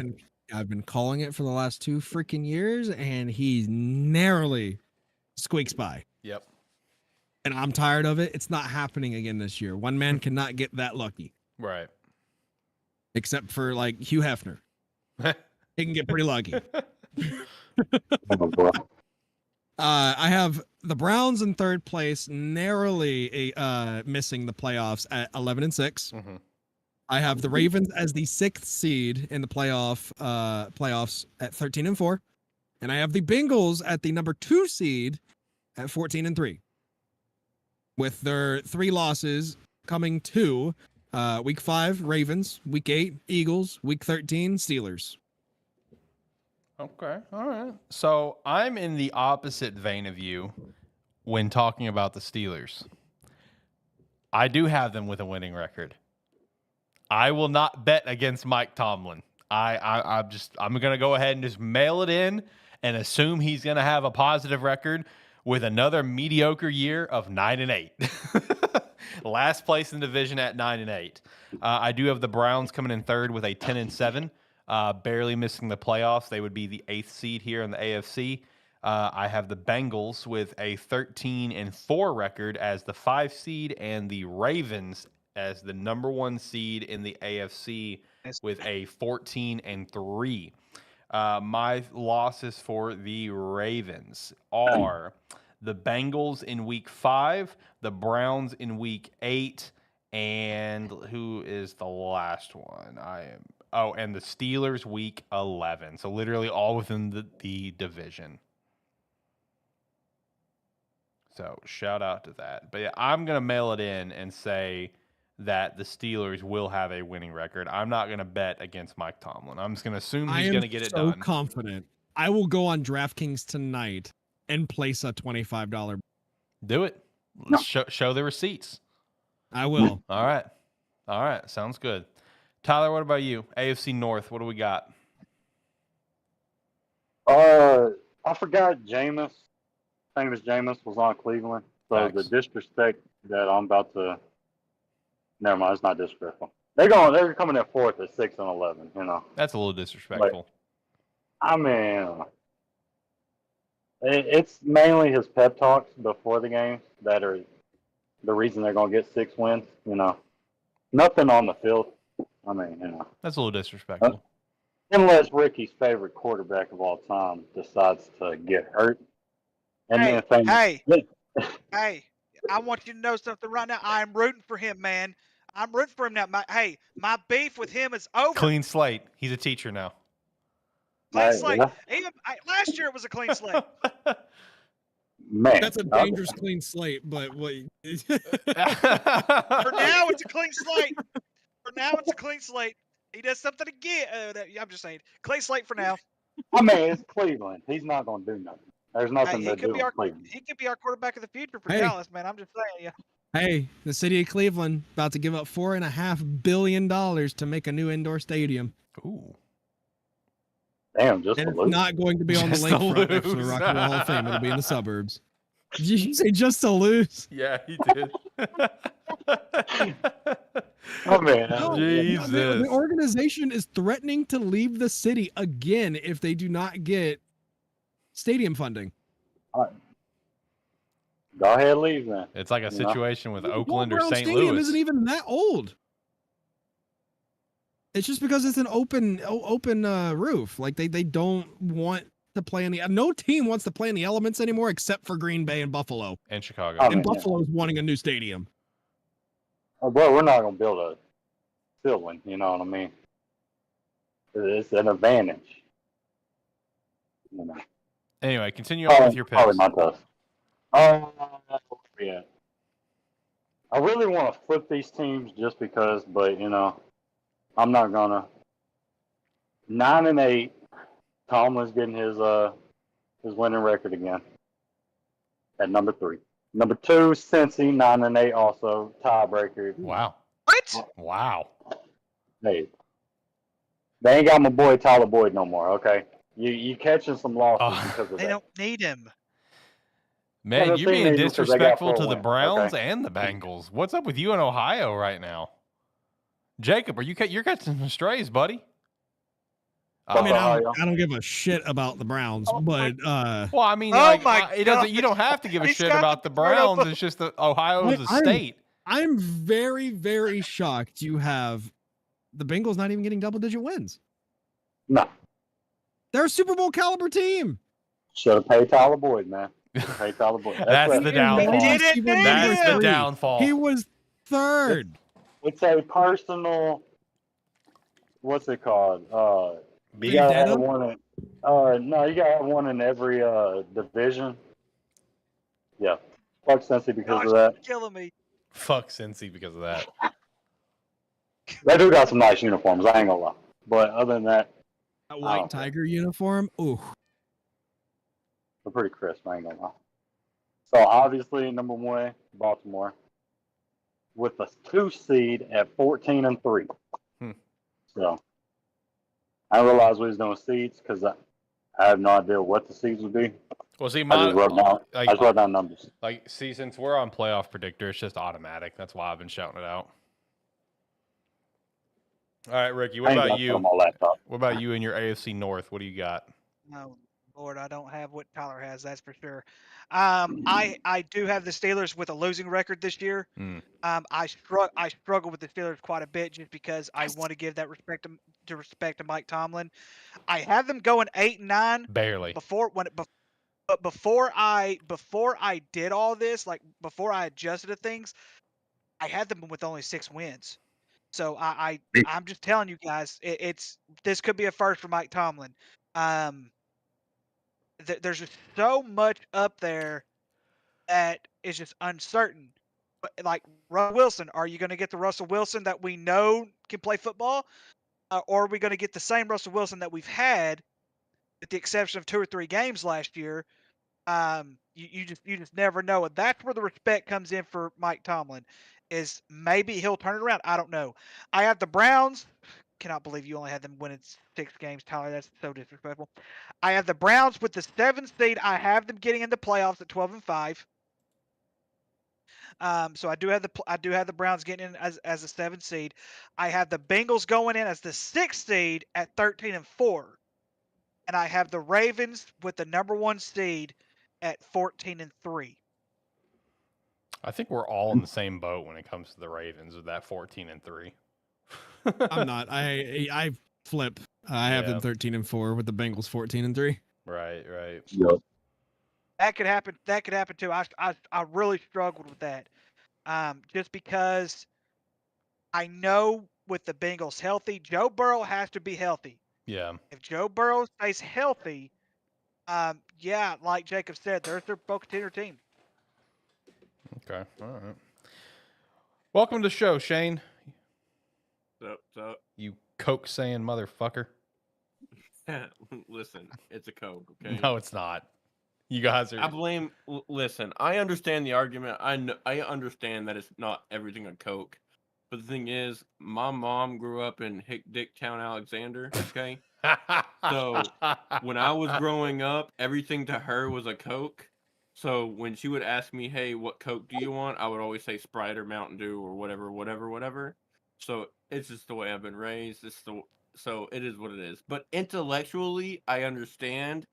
I've been calling it for the last 2 freaking years, and he narrowly squeaks by.
Yep.
And I'm tired of it. It's not happening again this year. One man cannot get that lucky.
Right.
Except for like Hugh Hefner. He can get pretty lucky. I have the Browns in third place, narrowly missing the playoffs at 11-6.
Mm-hmm.
I have the Ravens as the 6th seed in the playoffs at 13-4, and I have the Bengals at the number 2 seed at 14-3, with their 3 losses coming to week 5 Ravens, week 8 Eagles, week 13 Steelers.
Okay. All right. So I'm in the opposite vein of you when talking about the Steelers. I do have them with a winning record. I will not bet against Mike Tomlin. I'm going to go ahead and just mail it in and assume he's going to have a positive record with another mediocre year of 9-8. Last place in the division at 9-8. I do have the Browns coming in third with a 10-7. Barely missing the playoffs. They would be the 8th seed here in the AFC. I have the Bengals with a 13-4 record as the 5 seed, and the Ravens as the number 1 seed in the AFC with a 14-3. My losses for the Ravens are the Bengals in week 5, the Browns in week 8, and who is the last one? And the Steelers week 11. So literally all within the division. So shout out to that. But yeah, I'm going to mail it in and say that the Steelers will have a winning record. I'm not going to bet against Mike Tomlin. I'm just going to assume he's going to get it done.
I am so confident. I will go on DraftKings tonight and place a $25.
Do it. No. Show the receipts.
I will.
All right. Sounds good. Tyler, what about you? AFC North, what do we got?
I forgot Jameis. Famous Jameis was on Cleveland. So
Thanks.
The disrespect that I'm about to... Never mind, it's not disrespectful. They're coming in 4th at 6-11, you know.
That's a little disrespectful.
I mean, it's mainly his pep talks before the game that are the reason they're going to get 6 wins, you know. Nothing on the field. I mean, you know.
That's a little disrespectful.
Unless Ricky's favorite quarterback of all time decides to get hurt. And
hey, I want you to know something right now. I'm rooting for him, man. I'm rooting for him now. My beef with him is over.
Clean slate. He's a teacher now.
Clean slate. Even last year it was a clean slate.
Man,
that's a dangerous clean slate, but wait.
For now, it's a clean slate. He does something again. I'm just saying, clean slate for now.
I mean, it's Cleveland. He's not going to do nothing. There's nothing to do with Cleveland.
He could be our quarterback of the future for Dallas, man. I'm just saying.
Hey, the city of Cleveland about to give up $4.5 billion to make a new indoor stadium.
Ooh.
Damn, just
and
to
it's
lose.
not going to be on the lakefront next to the Rock and Roll Hall of Fame. It'll be in the suburbs. Did you say just to lose?
Yeah, he did.
Oh, man.
No,
Jesus.
The organization is threatening to leave the city again if they do not get stadium funding.
Go ahead, leave then.
It's like a situation with Oakland or
Brown
St.
Stadium
Louis.
isn't even that old. It's just because it's an open roof. Like they don't want to play in the. No team wants to play in the elements anymore except for Green Bay and Buffalo.
And Chicago.
Oh,
And Buffalo's wanting a new stadium.
Well, we're not going to build a ceiling, you know what I mean? It's an advantage. You know.
Anyway, continue on with your picks.
Probably not us. Yeah. I really want to flip these teams just because, but I'm not gonna. 9-8. Tomlin's getting his winning record again at number 3. Number 2, Cincy 9-8, also tiebreaker.
Wow.
What?
Wow.
Hey, they ain't got my boy Tyler Boyd no more. Okay, you catching some losses because of
They
that.
don't need him.
Man,
Tennessee
you're being
needs him 'cause they got
disrespectful
4
to the
wins,
Browns
okay?
and the Bengals. What's up with you in Ohio right now? Jacob, you're catching some strays, buddy?
I mean,
Ohio.
I don't give a shit about the Browns, but
Well, I mean,
Oh
like,
my
it doesn't. You
gosh.
don't have to give a
He's
shit
got
about
the
the
part up.
Browns. It's just that Ohio's a state.
I'm very, very shocked you have the Bengals not even getting double-digit wins.
No,
They're a Super Bowl caliber team.
should have paid Tyler Boyd, man. Should have paid Tyler Boyd.
That's
right.
the
They
downfall.
didn't need
That's the
him.
downfall.
He was third.
It's a personal. What's it called? You
Beef.
gotta have
Vendetta?
one in. No, you gotta have one in every division. Yeah, fuck Cincy because
Gosh,
of that.
you're killing me.
Fuck Cincy because of that.
They do got some nice uniforms. I ain't gonna lie. But other than that,
That white
don't care.
tiger uniform. Ooh.
they're pretty crisp. I ain't gonna lie. So obviously, number 1, Baltimore, with a 2 seed at 14-3.
Hmm.
So I realized we was doing seeds because I have no idea what the seeds would be.
Well, see,
I just wrote down numbers.
see, since we're on playoff predictor, it's just automatic. That's why I've been shouting it out. All right, Ricky, what
I ain't
about
got it
you?
on my laptop.
What about you in your AFC North? What do you got?
No, Lord, I don't have what Tyler has. That's for sure. I do have the Steelers with a losing record this year.
Hmm.
I struggle with the Steelers quite a bit just because I want to give that respect to Mike Tomlin. I have them going 8-9
Barely.
before I did all this, like before I adjusted to things, I had them with only 6 wins. So I'm just telling you guys, this could be a first for Mike Tomlin. There's just so much up there that is just uncertain. But like Russell Wilson, are you going to get the Russell Wilson that we know can play football, or are we going to get the same Russell Wilson that we've had, with the exception of 2 or 3 games last year? You just never know, and that's where the respect comes in for Mike Tomlin. Is maybe he'll turn it around. I don't know. I have the Browns. Cannot believe you only had them winning 6 games, Tyler. That's so disrespectful. I have the Browns with the 7th seed. I have them getting into playoffs at 12-5. So I do have the Browns getting in as a 7th seed. I have the Bengals going in as the 6th seed at 13-4, and I have the Ravens with the number 1 seed at 14-3.
I think we're all in the same boat when it comes to the Ravens with that 14-3.
I'm not. I flip. I have them 13-4 with the Bengals 14-3.
Right.
Yep.
That could happen. That could happen too. I really struggled with that, just because I know with the Bengals healthy, Joe Burrow has to be healthy.
Yeah.
If Joe Burrow stays healthy, yeah, like Jacob said, there's their Bo-Contender team.
Okay. All right. Welcome to the show, Shane.
What's up?
You Coke saying motherfucker.
Listen, it's a Coke, okay?
No, it's not. You guys are.
Listen, I understand the argument. I understand that it's not everything a Coke. But the thing is, my mom grew up in Hick Dick Town, Alexander, okay? So when I was growing up, everything to her was a Coke. So when she would ask me, hey, what Coke do you want? I would always say Sprite or Mountain Dew or whatever. So it's just the way I've been raised. So it is what it is. But intellectually, I understand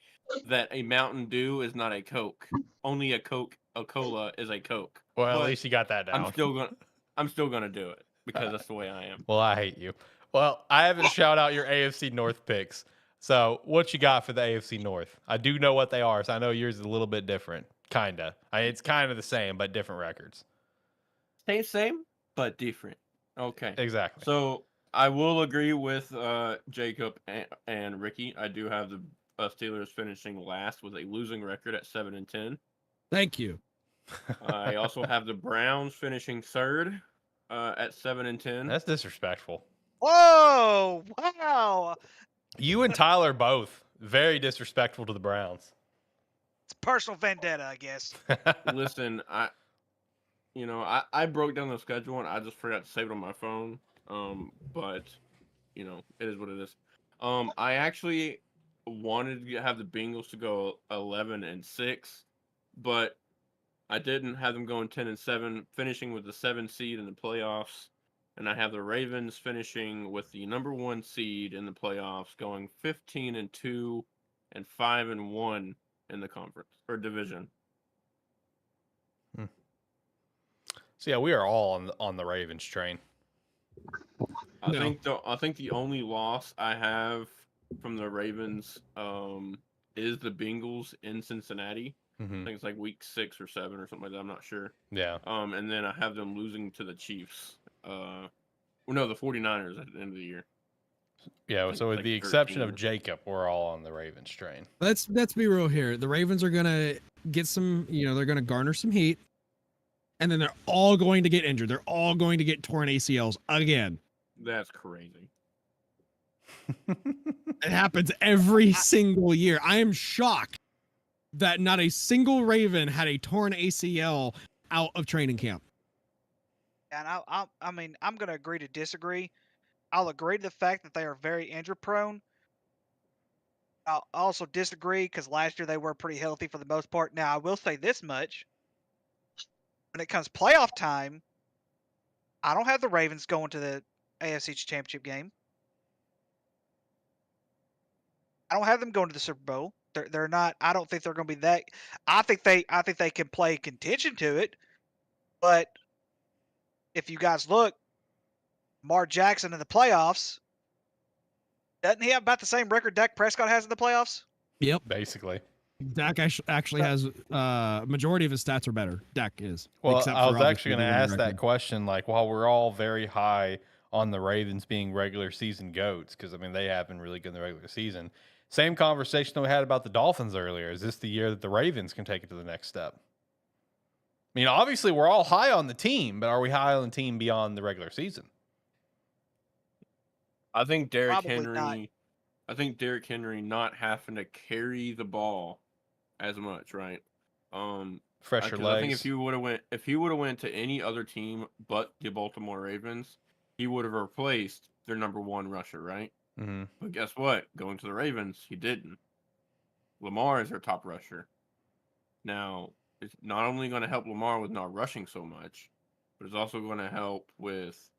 that a Mountain Dew is not a Coke. Only a Coca-Cola is a Coke.
Well, at
But
least you got that down.
I'm still gonna do it because that's the way I am.
Well, I hate you. Well, I haven't shout out your AFC North picks. So what you got for the AFC North? I do know what they are, so I know yours is a little bit different. Kinda. It's kind of the same, but different records.
Same, but different. Okay.
Exactly.
So I will agree with Jacob and Ricky. I do have the Steelers finishing last with a losing record at 7-10.
Thank you.
I also have the Browns finishing third at 7-10.
That's disrespectful.
Whoa! Wow!
You and Tyler both very disrespectful to the Browns.
It's personal vendetta, I guess.
Listen, I broke down the schedule and I just forgot to save it on my phone. But it is what it is. I actually wanted to have the Bengals to go 11-6, but I didn't have them going 10-7, finishing with the 7 seed in the playoffs, and I have the Ravens finishing with the number 1 seed in the playoffs, going 15-2 and 5-1 in the conference or division.
So yeah, we are all on the Ravens train.
I think the only loss I have from the Ravens is the Bengals in Cincinnati. I think it's like week 6 or 7 or something like that. I'm not sure.
Yeah.
And then I have them losing to the Chiefs. The 49ers at the end of the year.
Yeah. So with
like
the exception
13.
of Jacob, we're all on the Ravens train.
Let's be real here. The Ravens are gonna get some, they're gonna garner some heat, and then they're all going to get injured. They're all going to get torn ACLs again.
That's crazy.
It happens every single year. I am shocked that not a single Raven had a torn ACL out of training camp.
And I mean, I'm going to agree to disagree. I'll agree to the fact that they are very injury prone. I'll also disagree because last year they were pretty healthy for the most part. Now, I will say this much. When it comes playoff time, I don't have the Ravens going to the AFC Championship game. I don't have them going to the Super Bowl. They're not. I don't think they're going to be that. I think they can play contention to it. But if you guys look, Lamar Jackson in the playoffs, doesn't he have about the same record Dak Prescott has in the playoffs?
Yep.
Basically.
Dak actually has majority of his stats are better. Dak is.
Well,
except
I
for
was actually
obviously
going to
the winning
ask that
record.
question. Like, while we're all very high on the Ravens being regular season goats, because I mean they have been really good in the regular season. Same conversation that we had about the Dolphins earlier. Is this the year that the Ravens can take it to the next step? I mean, obviously we're all high on the team, but are we high on the team beyond the regular season?
I think Derrick
Probably
Henry.
not.
I think Derrick Henry not having to carry the ball as much, right?
Fresher
'cause
legs.
I think if he would have went to any other team but the Baltimore Ravens, he would have replaced their number 1 rusher, right?
Mm-hmm.
But guess what? Going to the Ravens, he didn't. Lamar is their top rusher. Now, it's not only going to help Lamar with not rushing so much, but it's also going to help with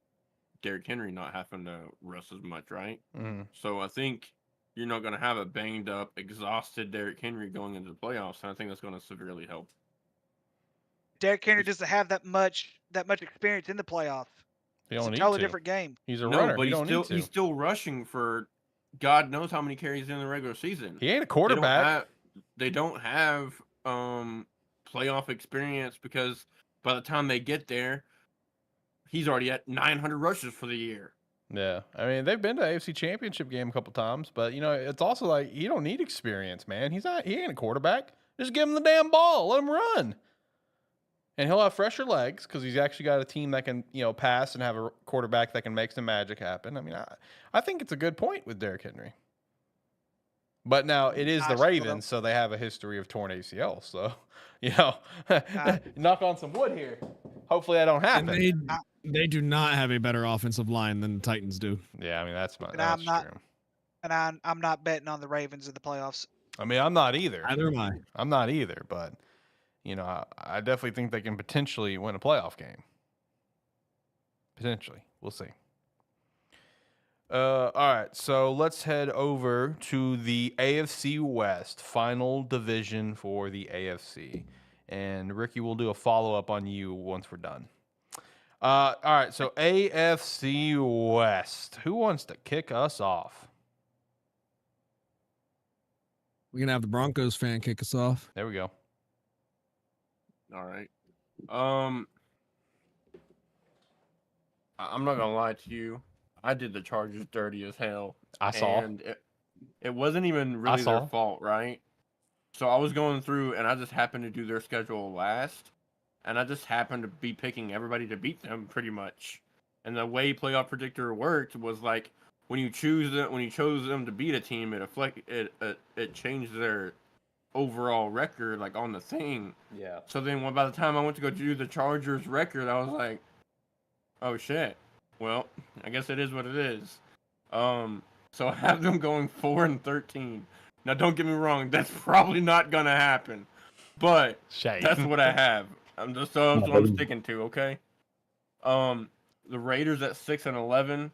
Derrick Henry not having to rush as much, right?
Mm-hmm.
So I think you're not going to have a banged up, exhausted Derrick Henry going into the playoffs, and I think that's going to severely help.
Derrick Henry doesn't have that much experience in the playoff.
You
It's
don't
a
need
totally
to.
different game.
He's a
No,
runner.
but
You don't need to.
he's still rushing for God knows how many carries in the regular season.
He ain't a quarterback.
They don't have playoff experience because by the time they get there, he's already at 900 rushes for the year.
Yeah, I mean they've been to AFC Championship game a couple times, but it's also like you don't need experience, man. He ain't a quarterback. Just give him the damn ball, let him run, and he'll have fresher legs because he's actually got a team that can pass and have a quarterback that can make some magic happen. I mean, I think it's a good point with Derrick Henry. But now it is the Ravens, so they have a history of torn ACL. So, knock on some wood here. Hopefully that don't happen.
And they do not have a better offensive line than the Titans do.
Yeah, I mean that's
And
true.
And I'm not betting on the Ravens in the playoffs.
I mean, I'm not either.
Neither am I.
I'm not either, but I definitely think they can potentially win a playoff game. Potentially, we'll see. All right, so let's head over to the AFC West, final division for the AFC. And Ricky, we'll do a follow-up on you once we're done. All right, so AFC West. Who wants to kick us off?
We're going to have the Broncos fan kick us off.
There we go.
All right. I'm not going to lie to you. I did the Chargers dirty as hell.
I saw.
And it wasn't even really their fault, right? So I was going through, and I just happened to do their schedule last, and I just happened to be picking everybody to beat them pretty much. And the way Playoff Predictor worked was like when you chose them to beat a team, it changed their overall record like on the thing.
Yeah.
So then by the time I went to go do the Chargers record, I was like, oh shit. Well, I guess it is what it is. So I have them going 4-13. Now, don't get me wrong, that's probably not gonna happen, but that's what I have. That's what I'm sticking to. Okay. The Raiders at 6-11.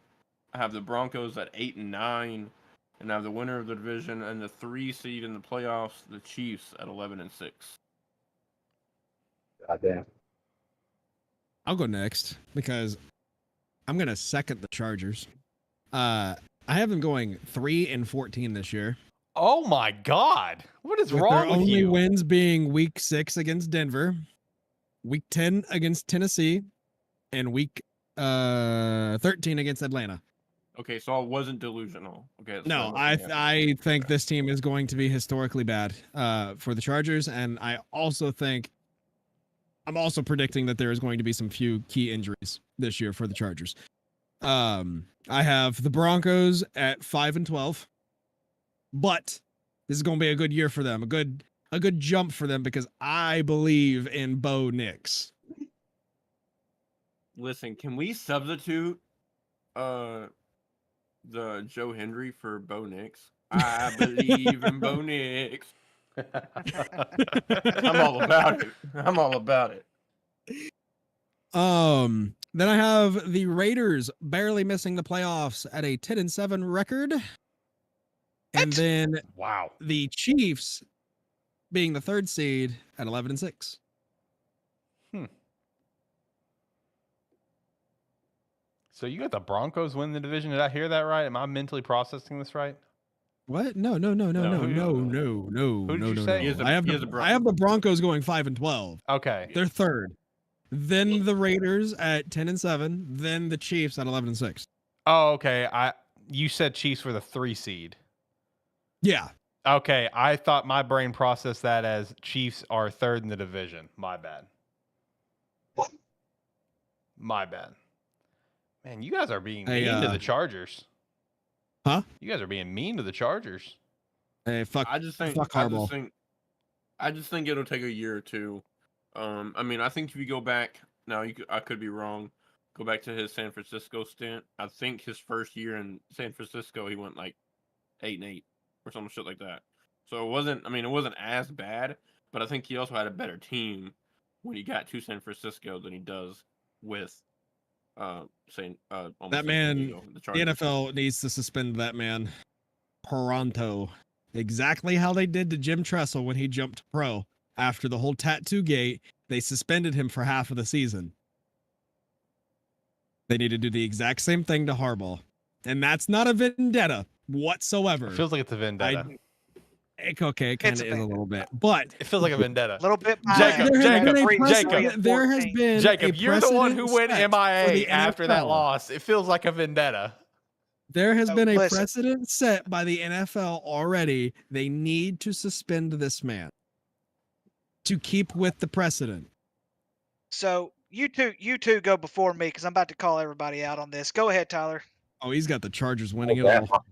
I have the Broncos at 8-9, and I have the winner of the division and the 3 seed in the playoffs, the Chiefs at 11-6.
Goddamn.
I'll go next because I'm gonna second the Chargers. I have them going 3-14 this year.
Oh my God! What is
with
wrong
their
with
only
you?
wins being Week 6 against Denver, Week 10 against Tennessee, and Week 13 against Atlanta.
Okay, so I wasn't delusional. Okay.
No, I think this team is going to be historically bad for the Chargers, and I'm also predicting that there is going to be some few key injuries this year for the Chargers. I have the Broncos at 5-12, but this is going to be a good year for them, a good jump for them because I believe in Bo Nix.
Listen, can we substitute the Joe Hendry for Bo Nix? I believe in Bo Nix. I'm all about it.
Then I have the Raiders barely missing the playoffs at a 10-7 record. And then
Wow.
the Chiefs being the 3rd seed at 11-6.
So you got the Broncos win the division. Did I hear that right? Am I mentally processing this right?
What? No.
Who did you say?
I have the Broncos going 5-12.
Okay.
They're 3rd. Then the Raiders at 10-7. Then the Chiefs at 11-6.
Oh, okay. You said Chiefs were the 3 seed.
Yeah.
Okay, I thought my brain processed that as Chiefs are 3rd in the division. My bad. Man, you guys are being mean to the Chargers.
Huh?
You guys are being mean to the Chargers.
Hey, fuck Harbaugh.
I just think it'll take a year or two. I mean, I think if you go back now, I could be wrong. Go back to his San Francisco stint. I think his first year in San Francisco, he went like 8-8 or some shit like that. So it wasn't as bad, but I think he also had a better team when he got to San Francisco than he does with
that man. The NFL needs to suspend that man pronto. Exactly how they did to Jim Tressel when he jumped pro after the whole tattoo gate. They suspended him for half of the season. They need to do the exact same thing to Harbaugh, and that's not a vendetta whatsoever.
It feels like it's a vendetta.
It kind of is a little bit, but
it feels like a vendetta.
A little bit.
Jacob,
there has been
Jacob, you're the one who went MIA after that loss. It feels like a vendetta.
There has been a precedent set by the NFL already. They need to suspend this man to keep with the precedent.
So you two go before me because I'm about to call everybody out on this. Go ahead, Tyler.
Oh, he's got the Chargers winning it all.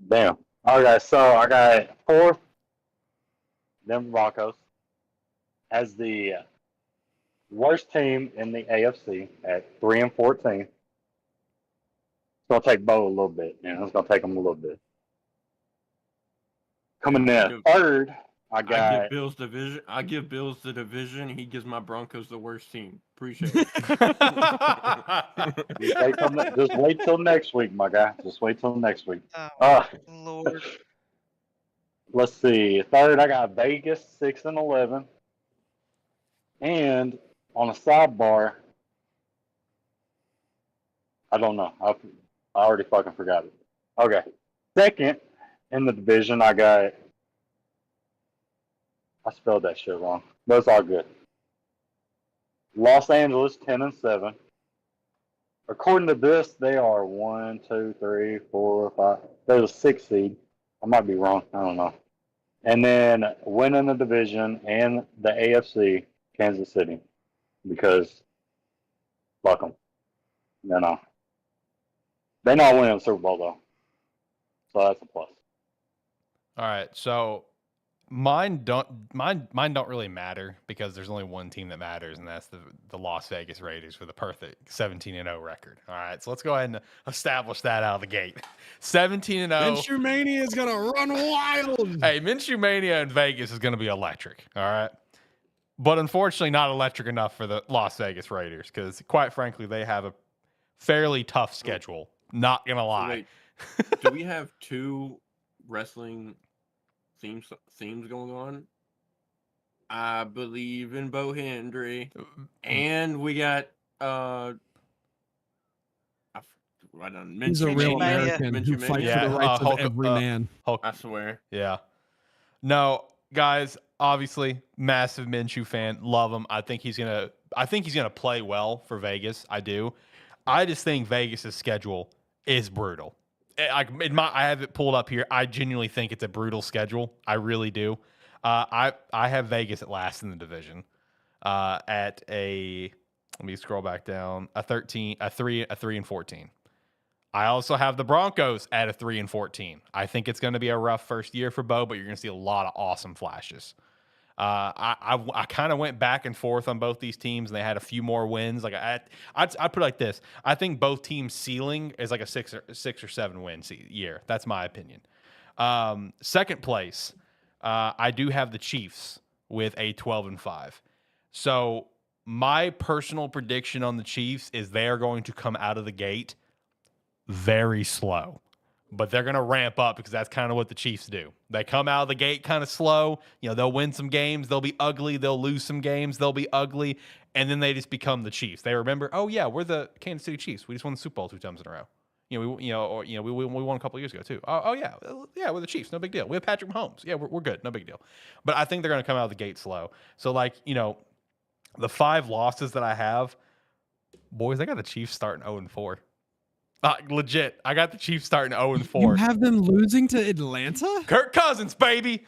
Damn. Okay, so I got 4th Denver Broncos as the worst team in the AFC at 3-14. It's gonna take Bo a little bit, man. It's gonna take him a little bit. Coming in 3rd, I
give Bills division. I give Bills the division. He gives my Broncos the worst team. Appreciate it.
Just wait till next week, my guy. Just wait till next week.
Oh, Lord.
Let's see. 3rd, I got Vegas 6-11. And on a sidebar, I don't know. I already fucking forgot it. Okay. 2nd in the division, I spelled that shit wrong. But it's all good. Los Angeles 10-7. According to this, they are 1, 2, 3, 4, 5. They're the 6th seed. I might be wrong. I don't know. And then winning the division and the AFC, Kansas City, because fuck them. You know, they're not winning the Super Bowl though, so that's a plus.
All right, so mine don't really matter because there's only one team that matters, and that's the Las Vegas Raiders with a perfect 17-0 record. All right, so let's go ahead and establish that out of the gate. 17-0.
Minshew Mania is gonna run wild.
Hey, Minshew Mania in Vegas is gonna be electric. All right, but unfortunately, not electric enough for the Las Vegas Raiders because, quite frankly, they have a fairly tough schedule. Not gonna lie.
Wait, do we have two wrestling themes going on? I believe in Bo Hendry, and we got
He's a real
Minshew Mania.
American who
Minshew
fights
Mania.
for the rights
Hulk-
of every man.
Hulk,
I swear.
yeah. No, guys, obviously, massive Minshew fan. Love him. I think he's gonna play well for Vegas. I do. I just think Vegas' schedule is brutal. I have it pulled up here. I genuinely think it's a brutal schedule. I really do. I have Vegas at last in the division. At a, let me scroll back down. A 3-14. I also have the Broncos at a 3-14. I think it's going to be a rough first year for Bo, but you're going to see a lot of awesome flashes. I kind of went back and forth on both these teams, and they had a few more wins. Like I'd put it like this: I think both teams' ceiling is like a 6 or 7 win year. That's my opinion. Second place, I do have the Chiefs with a 12-5. So my personal prediction on the Chiefs is they are going to come out of the gate very slow, but they're going to ramp up because that's kind of what the Chiefs do. They come out of the gate kind of slow. You know, they'll win some games. They'll be ugly. They'll lose some games. They'll be ugly. And then they just become the Chiefs. They remember, oh, yeah, we're the Kansas City Chiefs. We just won the Super Bowl 2 times in a row. We won a couple years ago too. Yeah, we're the Chiefs. No big deal. We have Patrick Mahomes. Yeah, we're good. No big deal. But I think they're going to come out of the gate slow. So, the 5 losses that I have, boys, I got the Chiefs starting 0-4. Legit, I got the Chiefs starting 0-4.
You have them losing to Atlanta?
Kirk Cousins, baby.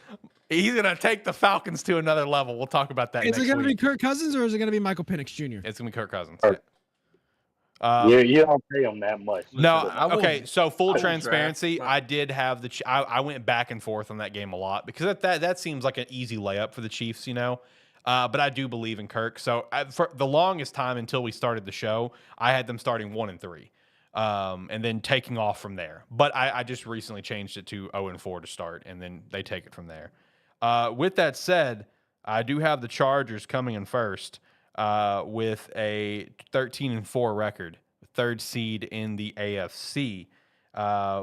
He's going to take the Falcons to another level. We'll talk about that
Is
next
it going to be
week.
Kirk Cousins or is it going to be Michael Penix Jr.?
It's going to be Kirk Cousins.
You don't pay them that much.
No,
I will-
okay. So full
I will
transparency,
draft.
I did have the. I went back and forth on that game a lot because that seems like an easy layup for the Chiefs, But I do believe in Kirk. So for the longest time until we started the show, I had them starting 1-3, and then taking off from there. But I just recently changed it to 0-4 to start, and then they take it from there. With that said, I do have the Chargers coming in first. With a 13-4 record, 3rd seed in the AFC,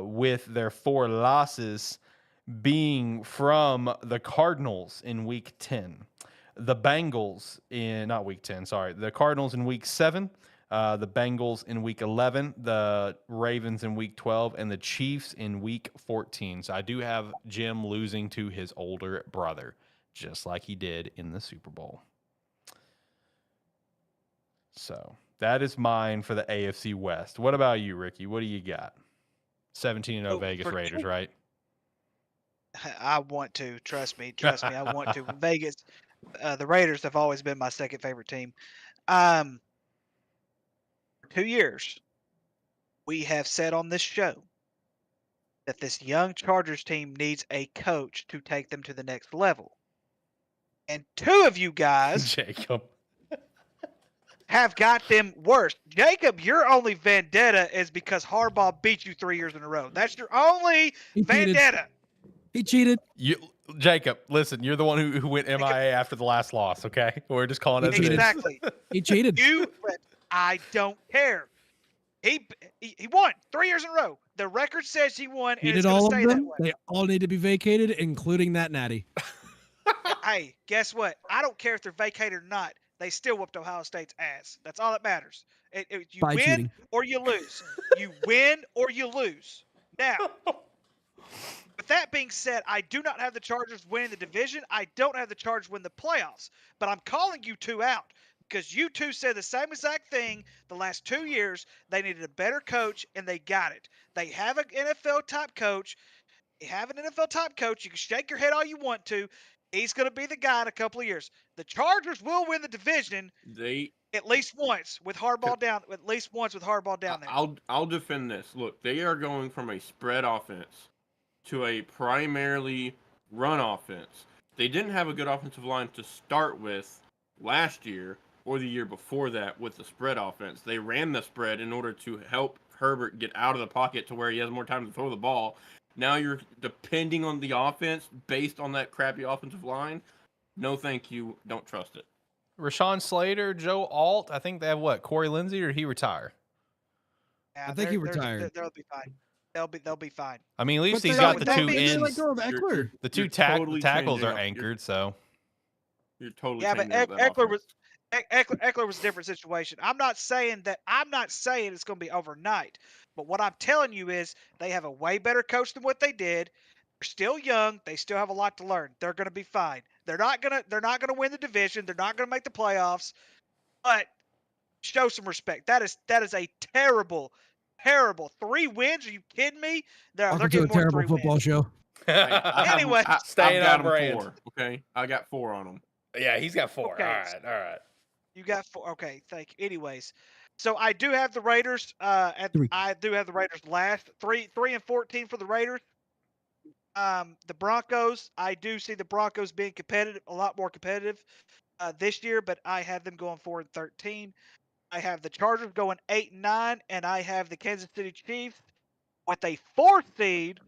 with their 4 losses being from the Cardinals in Week 10, the Bengals in the Cardinals in Week 7, the Bengals in Week 11, the Ravens in Week 12, and the Chiefs in Week 14. So I do have Jim losing to his older brother, just like he did in the Super Bowl. So that is mine for the AFC West. What about you, Ricky? What do you got? 17-0 Vegas Raiders, right?
I want to. Trust me. I want to. Vegas, the Raiders have always been my second favorite team. For 2 years, we have said on this show that this young Chargers team needs a coach to take them to the next level. And 2 of you guys
Jacob
have got them worse. Jacob, your only vendetta is because Harbaugh beat you 3 years in a row. That's your only vendetta.
He cheated.
Jacob, listen, you're the one who went MIA after the last loss, okay? We're just calling it as it is.
Exactly.
He cheated.
I don't care. He won 3 years in a row. The record says he won, and
Cheated
it's going
all
to
of
stay that
them.
way.
They all need to be vacated, including that natty.
Hey, guess what? I don't care if they're vacated or not. They still whooped Ohio State's ass. That's all that matters. You
By
win
cheating.
or you lose. You win or you lose. Now, with that being said, I do not have the Chargers winning the division. I don't have the Chargers win the playoffs. But I'm calling you 2 out because you 2 said the same exact thing the last 2 years. They needed a better coach, and they got it. They have an NFL-type coach. You have an NFL top coach. You can shake your head all you want to. He's going to be the guy in a couple of years. The Chargers will win the division at least once with Harbaugh down. At least once with Harbaugh down there.
I'll defend this. Look, they are going from a spread offense to a primarily run offense. They didn't have a good offensive line to start with last year or the year before that with the spread offense. They ran the spread in order to help Herbert get out of the pocket to where he has more time to throw the ball. Now you're depending on the offense based on that crappy offensive line. No, thank you. Don't trust it.
Rashawn Slater, Joe Alt. I think they have what? Corey Lindsey, or did he retire?
Yeah,
I think he retired.
They'll be fine. They'll be fine.
I mean, at least
But
he's
they-
got the
they-
two
they
ends.
let go of Eckler.
The two
You're totally
tackles
changing
are
up.
anchored, so.
You're totally
Yeah, but
changing up that
Eckler
offense.
Eckler was a different situation. I'm not saying it's going to be overnight, but what I'm telling you is they have a way better coach than what they did. They're still young. They still have a lot to learn. They're going to be fine. They're not going to win the division. They're not going to make the playoffs. But show some respect. That is a terrible 3 wins. Are you kidding me? They're
Welcome to a
getting more than
terrible
3
football
wins.
show.
Anyway,
staying
I've got
on
him
brand.
4. Okay, I got 4 on them.
Yeah, he's got 4.
Okay.
All right.
You got 4. Okay, thank you. Anyways, so I do have the Raiders. I do have the Raiders last 3 and 14 for the Raiders. The Broncos. I do see the Broncos being competitive, a lot more competitive this year, but I have them going 4 and 13. I have the Chargers going 8 and 9, and I have the Kansas City Chiefs with a 4th seed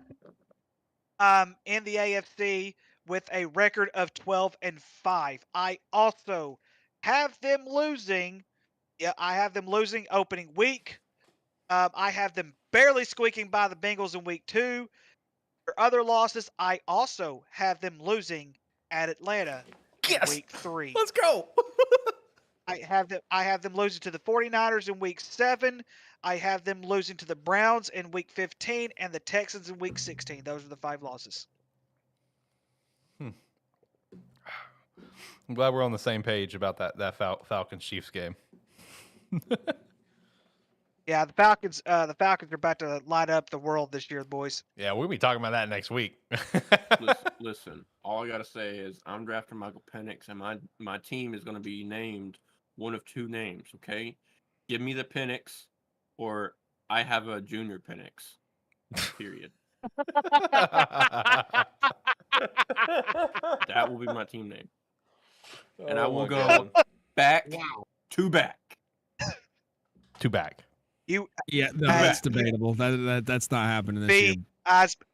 in the AFC with a record of 12 and 5. I also have them losing. Yeah, I have them losing opening week. I have them barely squeaking by the Bengals in week 2. For other losses, I also have them losing at Atlanta in week 3.
Let's go.
I have them losing to the 49ers in week 7. I have them losing to the Browns in week 15 and the Texans in week 16. Those are the 5 losses.
I'm glad we're on the same page about that Falcons Chiefs game.
Yeah, the Falcons are about to light up the world this year, boys.
Yeah, we'll be talking about that next week.
Listen, all I gotta say is I'm drafting Michael Penix, and my team is gonna be named one of 2 names. Okay, give me the Penix, or I have a junior Penix. Period. That will be my team name, and I will go back to back.
To back.
Yeah, no, that's debatable. That's not happening this year.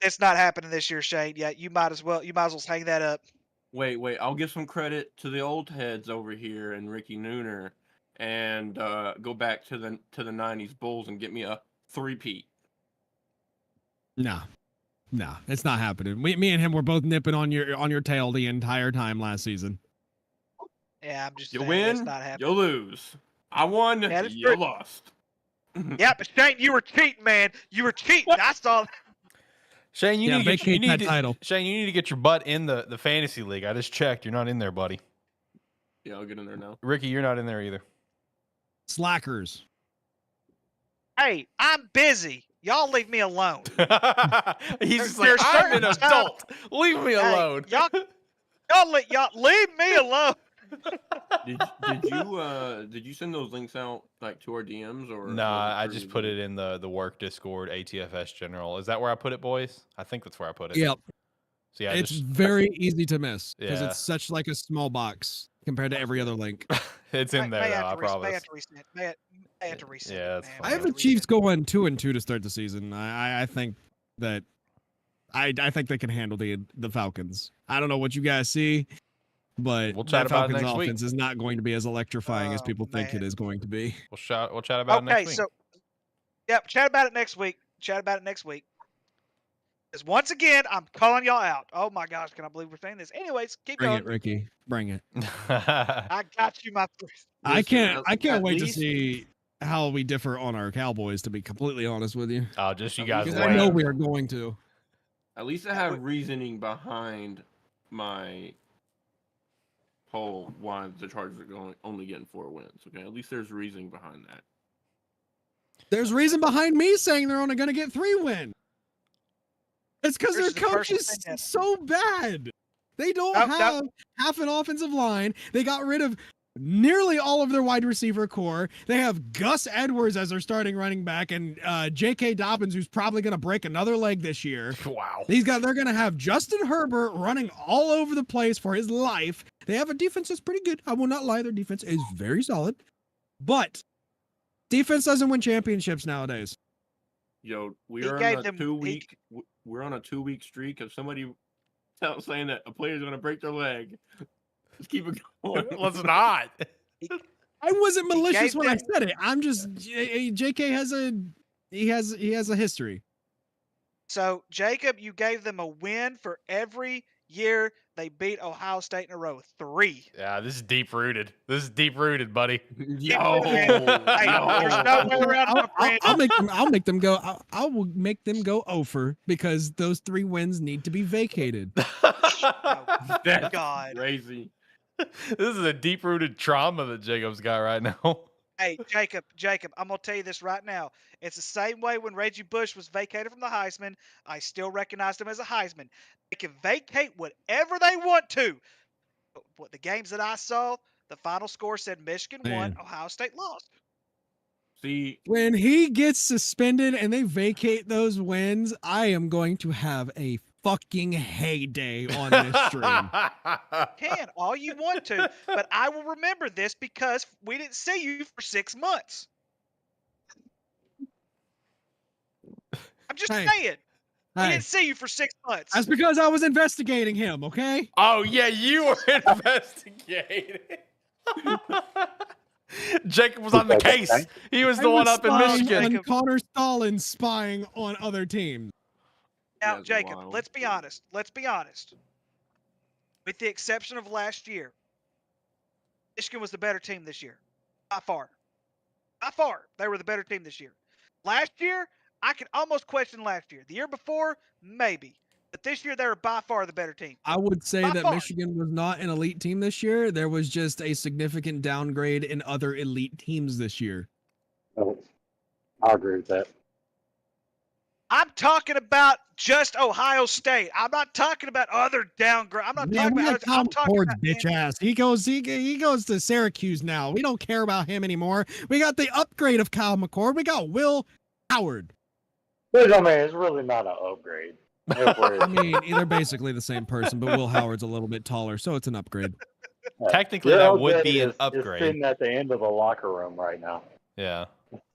It's not happening this year, Shane. Yeah, you might as well hang that up.
Wait, I'll give some credit to the old heads over here and Ricky Nooner, and go back to the 90s Bulls and get me a 3-peat.
No, it's not happening. Me and him were both nipping on your tail the entire time last season.
Yeah, I'm just
You
saying,
win,
it's not happening.
you lose. I won,
Yeah, that's
you
true.
lost.
Yeah, but Shane, you were cheating, man. You were cheating. I saw that.
Shane, you need
that title.
Shane, you need to get your butt in the fantasy league. I just checked. You're not in there, buddy.
Yeah, I'll get in there now.
Ricky, you're not in there either.
Slackers.
Hey, I'm busy. Y'all leave me alone.
He's just
There's
like, I'm
certain
an adult. Leave me alone.
Y'all leave me alone.
Did you send those links out like to our DMs or?
Nah, I just put it in the work Discord, ATFS General. Is that where I put it, boys? I think that's where I put it.
Yep.
So yeah,
It's very easy to miss because
Yeah.
it's such like a small box compared to every other link.
it's in there,
May
though,
have
I
to may
promise.
have to resend. May have to resend.
Yeah,
it,
it's
man.
fine.
I have the Chiefs going 2-2 to start the season. I think that I think they can handle the Falcons. I don't know what you guys see, but
We'll chat
that
about it
Falcons
next week.
offense is not going to be as electrifying as
Oh,
people think it
man.
is going to be.
We'll chat about it next week.
So, yep, chat about it next week. Because once again, I'm calling y'all out. Oh my gosh, can I believe we're saying this? Anyways, keep
Bring
going.
it, Ricky. Bring it.
I got you, my friend.
I can't
at
wait to
least-
see how we differ on our Cowboys, to be completely honest with you.
Oh, just you guys.
Because
Right.
I know
wait.
we are going to.
At least I have reasoning behind my whole why the Chargers are only getting 4 wins. Okay, at least there's reasoning behind that.
There's reason behind me saying they're only going to get 3 wins. It's because their
This is a
coach
personal
is
opinion.
so bad. They don't
Nope,
have half an offensive line. They got rid of nearly all of their wide receiver core. They have Gus Edwards as their starting running back and J.K. Dobbins, who's probably going to break another leg this year.
Wow.
They're going to have Justin Herbert running all over the place for his life. They have a defense that's pretty good. I will not lie. Their defense is very solid. But defense doesn't win championships nowadays.
Yo,
He gave them-
we're on a 2-week streak of somebody saying that a player's gonna break their leg. Let's keep it going.
Let's not.
I wasn't malicious
gave
when I
them-
said it. I'm just JK has a history.
So, Jacob, you gave them a win for every year they beat Ohio State in a row. 3.
Yeah, this is deep rooted. This is deep rooted, buddy.
Yo,
Hey, there's no way around it, my friend.
I'll make them go. I will make them go over because those 3 wins need to be vacated.
That's
God.
crazy.
This is a deep rooted trauma that Jacob's got right now.
Hey, Jacob, I'm going to tell you this right now. It's the same way when Reggie Bush was vacated from the Heisman. I still recognized him as a Heisman. They can vacate whatever they want to. But what the games that I saw, the final score said Michigan won,
Man.
Ohio State lost.
See,
When he gets suspended and they vacate those wins, I am going to have a fucking heyday on this stream.
Can all you want to, but I will remember this because we didn't see you for 6 months. I'm just
Hey.
saying. We
Hey,
didn't see you for 6 months.
that's because I was investigating him, okay?
Oh, yeah, you were investigating. Jacob was on the case. He was the one up in
spying
Michigan.
on Connor Stalin spying on other teams.
Now,
That's
Jacob,
wild.
let's be honest. Let's be honest. With the exception of last year, Michigan was the better team this year. By far. By far, they were the better team this year. Last year, I could almost question last year. The year before, maybe. But this year, they were by far the better team.
I would say
By
that
far.
Michigan was not an elite team this year. There was just a significant downgrade in other elite teams this year.
I agree with that.
I'm talking about just Ohio State. I'm not talking about other downgrade. I'm not
Man,
talking
we
about.
got
I'm
Tom
talking
Ford's
about
bitch ass. He goes to Syracuse now. We don't care about him anymore. We got the upgrade of Kyle McCord. We got Will Howard.
But, I mean, it's really not an upgrade. If we're-
I mean, they're basically the same person, but Will Howard's a little bit taller, so it's an upgrade.
Technically,
Your
that would
upgrade
be an
is
upgrade.
sitting at the end of the locker room right now.
Yeah.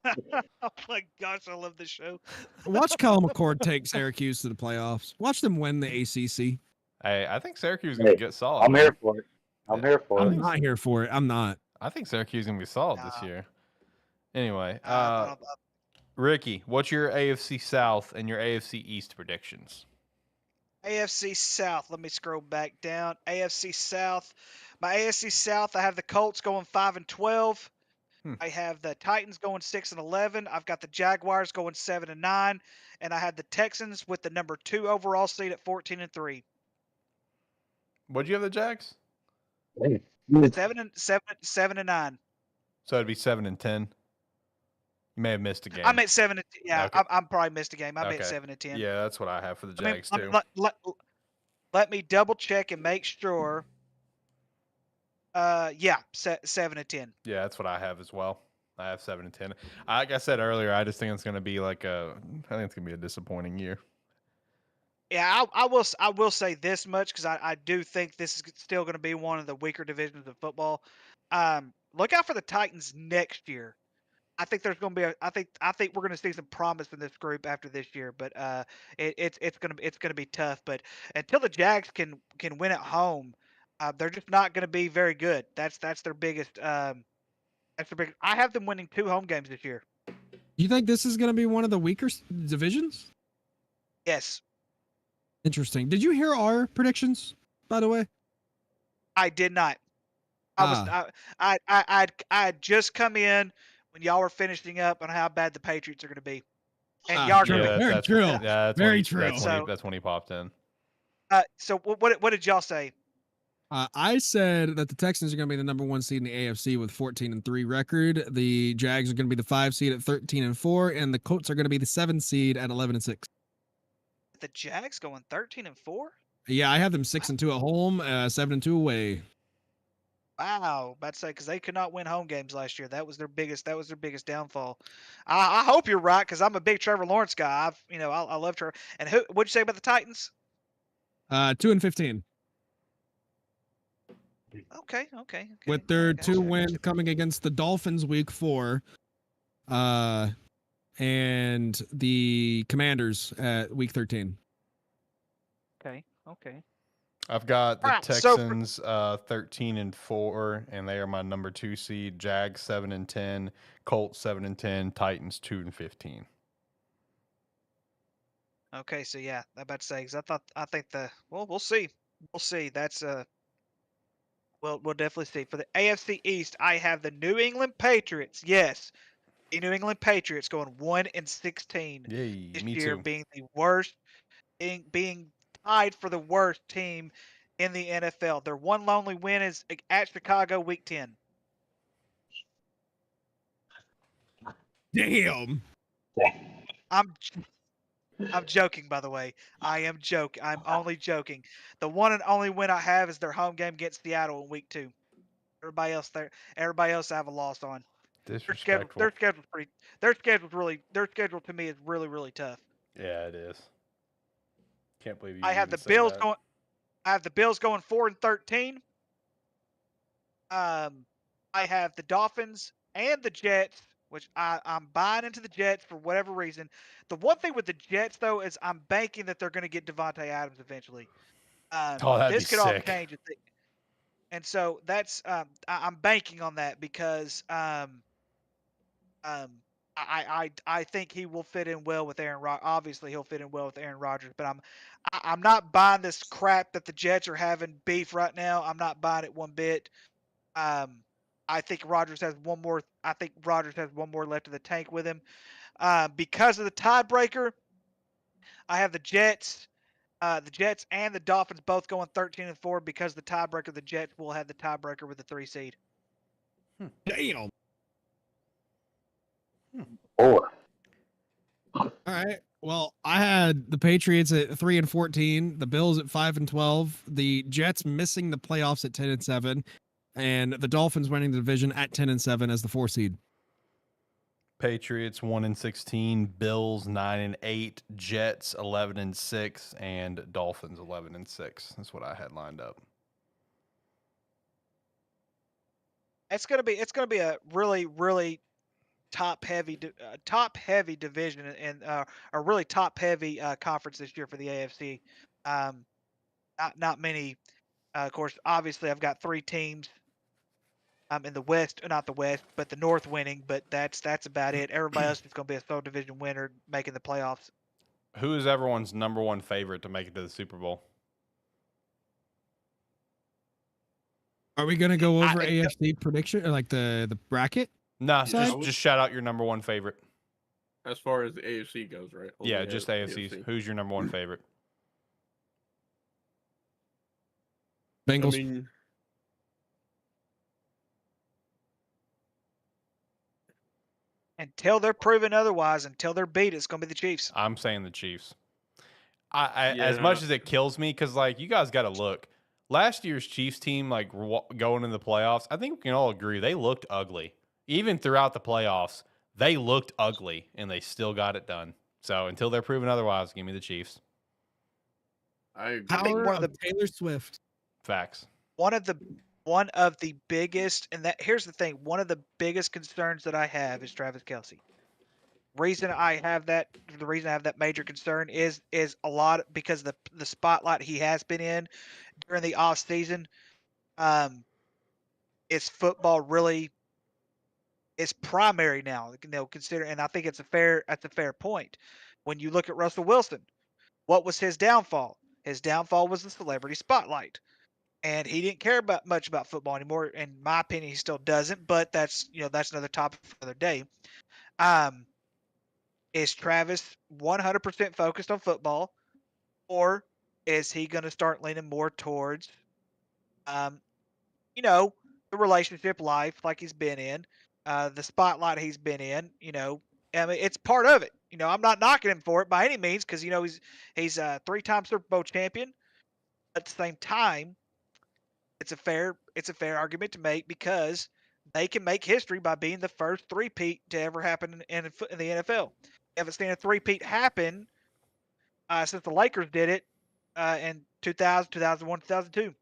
Oh my gosh, I love this show.
Watch Kyle McCord take Syracuse to the playoffs. Watch them win the ACC.
Hey, I think Syracuse is going to
Hey,
get solid.
I'm
man.
here for it. I'm here for
I'm
it.
not here for it. I'm not.
I think Syracuse is going to be solid this
Nah.
year. Anyway,
Uh,
Ricky, what's your AFC South and your AFC East predictions?
AFC South. Let me scroll back down. AFC South. My AFC South. I have the Colts going 5-12. I have the Titans going 6-11. I've got the Jaguars going 7-9, and I have the Texans with the number 2 overall seed at 14-3.
What'd you have the Jags?
7-9.
So it'd be 7-10. You may have missed a game.
I'm at 7. Yeah,
Okay.
I'm probably missed a game. I'm
Okay.
at 7-10.
Yeah, that's what I have for the
I mean,
Jags too.
let me double check and make sure. Yeah, 7-10.
Yeah, that's what I have as well. I have 7-10. Like I said earlier, I just think it's going to be like I think it's going to be a disappointing year.
Yeah, I will say this much because I do think this is still going to be one of the weaker divisions of football. Look out for the Titans next year. I think there's going to be I think we're going to see some promise in this group after this year, but it's going to be tough. But until the Jags can win at home, they're just not going to be very good. That's their biggest. That's their big. I have them winning 2 home games this year.
You think this is going to be one of the weaker divisions?
Yes,
Interesting. Did you hear our predictions, by the way?
I did not. I had just come in when y'all were finishing up on how bad the Patriots are going to be, and y'all are
true.
going to.
Very
that's,
true.
Yeah, that's
Very
when he,
true.
That's when he popped in.
So what did y'all say?
I said that the Texans are going to be the number 1 seed in the AFC with 14-3 record. The Jags are going to be the 5 seed at 13-4, and the Colts are going to be the 7 seed at 11-6.
The Jags going 13-4.
Yeah, I have them 6-2 at home, 7-2 away.
Wow, about to say because they could not win home games last year. That was their biggest. That was their biggest downfall. I hope you're right because I'm a big Trevor Lawrence guy. I love Trevor. And what'd you say about the Titans?
2-15.
Okay.
With their
Gotcha,
2
gotcha.
wins coming against the Dolphins week 4, and the Commanders at week 13.
Okay.
I've got the
Alright, so for-
Texans 13-4, and they are my number 2 seed. Jags 7-10, Colts 7-10, Titans 2-15.
Okay, so yeah, I'm about to say because I think we'll see. We'll see. That's we'll definitely see. For the AFC East, I have the New England Patriots. Yes, the New England Patriots going 1-16
Yay,
this
me
year,
too.
being the worst, being tied for the worst team in the NFL. Their one lonely win is at Chicago, Week 10.
Damn.
I'm joking, by the way. I am joking. I'm only joking. The one and only win I have is their home game against Seattle in Week 2. Everybody else I have a loss on.
Disrespectful.
Their schedule's pretty. Their schedule to me is really, really tough.
Yeah, it is. Can't believe you
I have
even
the
said
Bills
that.
going. I have the Bills going 4-13. I have the Dolphins and the Jets, which I'm buying into the Jets for whatever reason. The one thing with the Jets though is I'm banking that they're going to get Devontae Adams eventually.
Oh, that'd be
This could all
sick.
change, and so that's I'm banking on that because I think he will fit in well with Aaron Rodgers. Obviously, he'll fit in well with Aaron Rodgers, but I'm not buying this crap that the Jets are having beef right now. I'm not buying it one bit. I think Rodgers has one more. I think Rodgers has one more left in the tank with him. Because of the tiebreaker, I have the Jets and the Dolphins both going 13-4 because the tiebreaker. The Jets will have the tiebreaker with the 3 seed.
Damn.
Four.
All right. Well, I had the Patriots at 3-14, the Bills at 5-12, the Jets missing the playoffs at 10-7, and the Dolphins winning the division at 10-7 as the 4 seed.
Patriots 1-16, Bills 9-8, Jets 11-6, and Dolphins 11-6. That's what I had lined up.
It's gonna be a really, really top heavy division and a really top heavy conference this year for the AFC. Not many. Of course, obviously, I've got 3 teams. In the West, not the West, but the North winning. But that's about it. Everybody else is going to be a sole division winner making the playoffs.
Who is everyone's number 1 favorite to make it to the Super Bowl?
Are we going to go over AFC prediction or like the bracket?
No,
Side?
just shout out your number 1 favorite.
As far as the AFC goes, right? Only
Yeah, just AFC's. Who's your number 1 favorite?
Bengals.
I mean,
Until they're proven otherwise, until they're beat, it's going to be the Chiefs.
I'm saying the Chiefs. As much as it kills me, because like you guys got to look. Last year's Chiefs team, like going into the playoffs, I think we can all agree they looked ugly. Even throughout the playoffs, they looked ugly, and they still got it done. So until they're proven otherwise, give me the Chiefs.
I agree.
Power
one of
of Taylor Swift.
Facts.
One of the biggest, and here's the thing, one of the biggest concerns that I have is Travis Kelce. The reason I have that major concern is a lot because the spotlight he has been in during the off season. Is football really is primary now? Consider, and I think that's a fair point. When you look at Russell Wilson, what was his downfall? His downfall was the celebrity spotlight. And he didn't care much about football anymore. In my opinion, he still doesn't. But that's another topic for another day. Is Travis 100% focused on football, or is he going to start leaning more towards, the relationship life like he's been in, the spotlight he's been in? I mean, it's part of it. I'm not knocking him for it by any means because he's a 3-time Super Bowl champion. At the same time, it's a fair argument to make because they can make history by being the first three-peat to ever happen in the NFL. We haven't seen a three-peat happen since the Lakers did it in 2000, 2001, 2002.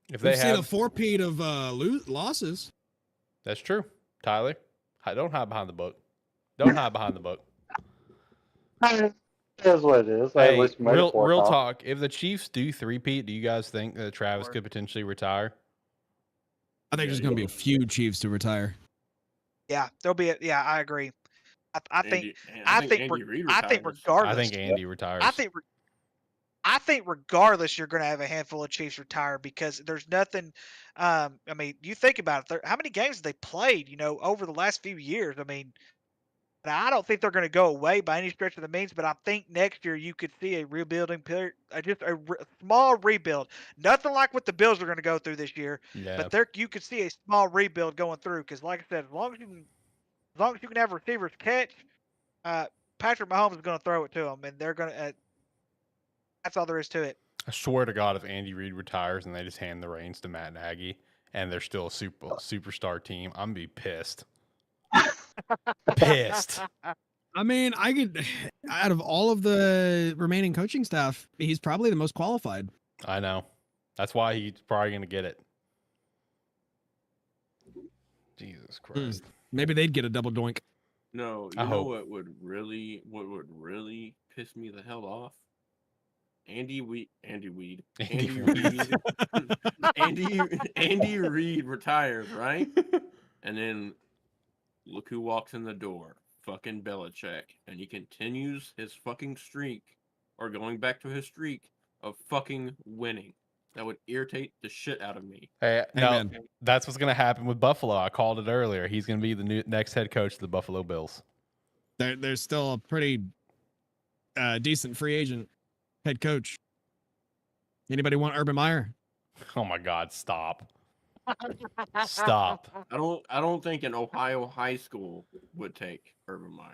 If
We've
they
seen a
have,
four-peat of losses.
that's true. Tyler, don't hide behind the book. Don't hide behind the book.
It is what it is.
Hey,
At least we made it
real
fourth off.
talk. If the Chiefs do three-peat, do you guys think that Travis could potentially retire?
I think there's going to be a few Chiefs to retire.
Yeah, there'll be. I agree. I think
Andy Reid retires.
regardless.
I think Andy retires.
I think regardless, you're going to have a handful of Chiefs retire because there's nothing. I mean, you think about it. How many games have they played? Over the last few years. I mean, now, I don't think they're going to go away by any stretch of the means, but I think next year you could see a rebuilding period, just a small rebuild. Nothing like what the Bills are going to go through this year,
Yeah.
but there you could see a small rebuild going through because, like I said, as long as you can have receivers catch, Patrick Mahomes is going to throw it to them, and they're going to. That's all there is to it.
I swear to God, if Andy Reid retires and they just hand the reins to Matt Nagy and they're still a superstar team, I'm going to be pissed. Pissed.
I mean, I could, out of all of the remaining coaching staff, he's probably the most qualified.
I know. That's why he's probably going to get it. Jesus Christ.
Maybe they'd get a double doink.
No,
I
you know
hope.
what would really piss me the hell off? Andy Reid retires, right? And then look who walks in the door. Fucking Belichick. And he continues his fucking streak, or going back to his streak, of fucking winning. That would irritate the shit out of me.
Hey, no,
Amen.
that's what's going to happen with Buffalo. I called it earlier. He's going to be the next head coach of the Buffalo Bills.
There's still a pretty decent free agent head coach. Anybody want Urban Meyer?
Oh my God! Stop! Stop!
I don't think an Ohio high school would take Urban Meyer.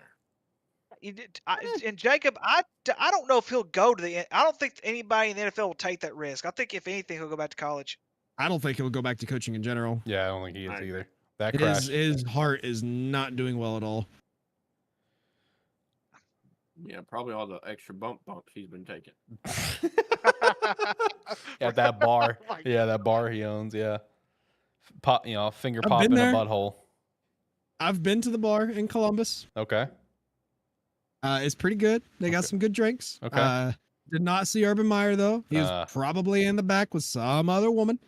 And Jacob, I don't know if he'll go to the. I don't think anybody in the NFL will take that risk. I think if anything, he'll go back to college.
I don't think he'll go back to coaching in general.
Yeah, I don't think he is
Right.
either. That crash.
His heart is not doing well at all.
Yeah, probably all the extra bumps he's been taking.
At that bar.
Oh my
Yeah, that bar he owns. Yeah. Pop, finger
I've
pop
been
in a
there.
butthole.
I've been to the bar in Columbus.
Okay.
It's pretty good. They got
Okay.
some good drinks.
Okay.
Did not see Urban Meyer though. He was probably in the back with some other woman.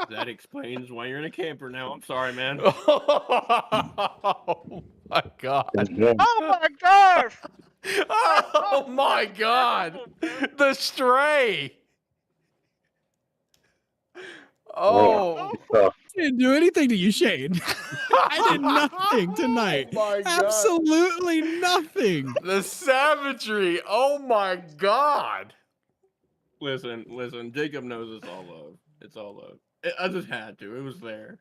That explains why you're in a camper now. I'm sorry, man.
Oh my God.
Oh my gosh!
Oh my God. The stray. Oh.
I didn't do anything to you, Shane. I did nothing tonight.
Oh my God.
Absolutely nothing.
The savagery. Oh my God.
Listen. Jacob knows it's all love. It's all love. I just had to. It was there.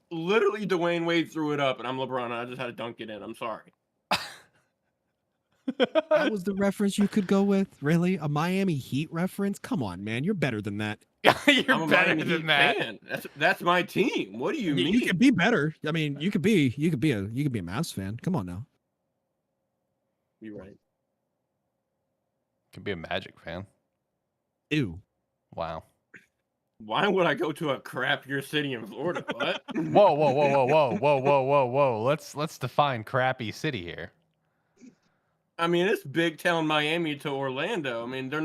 Literally, Dwayne Wade threw it up, and I'm LeBron. And I just had to dunk it in. I'm sorry.
That was the reference you could go with? Really? A Miami Heat reference? Come on, man. You're better than that.
You're
I'm a
better
Miami
than
Heat
that.
fan. That's my team. What do you mean?
You could be better. I mean, you could be a Mavs fan. Come on now.
You're right.
Could be a Magic fan.
Ew.
Wow.
Why would I go to a crappier city in Florida? What?
Whoa. Let's define crappy city here.
I mean, it's big town Miami to Orlando. I mean, they're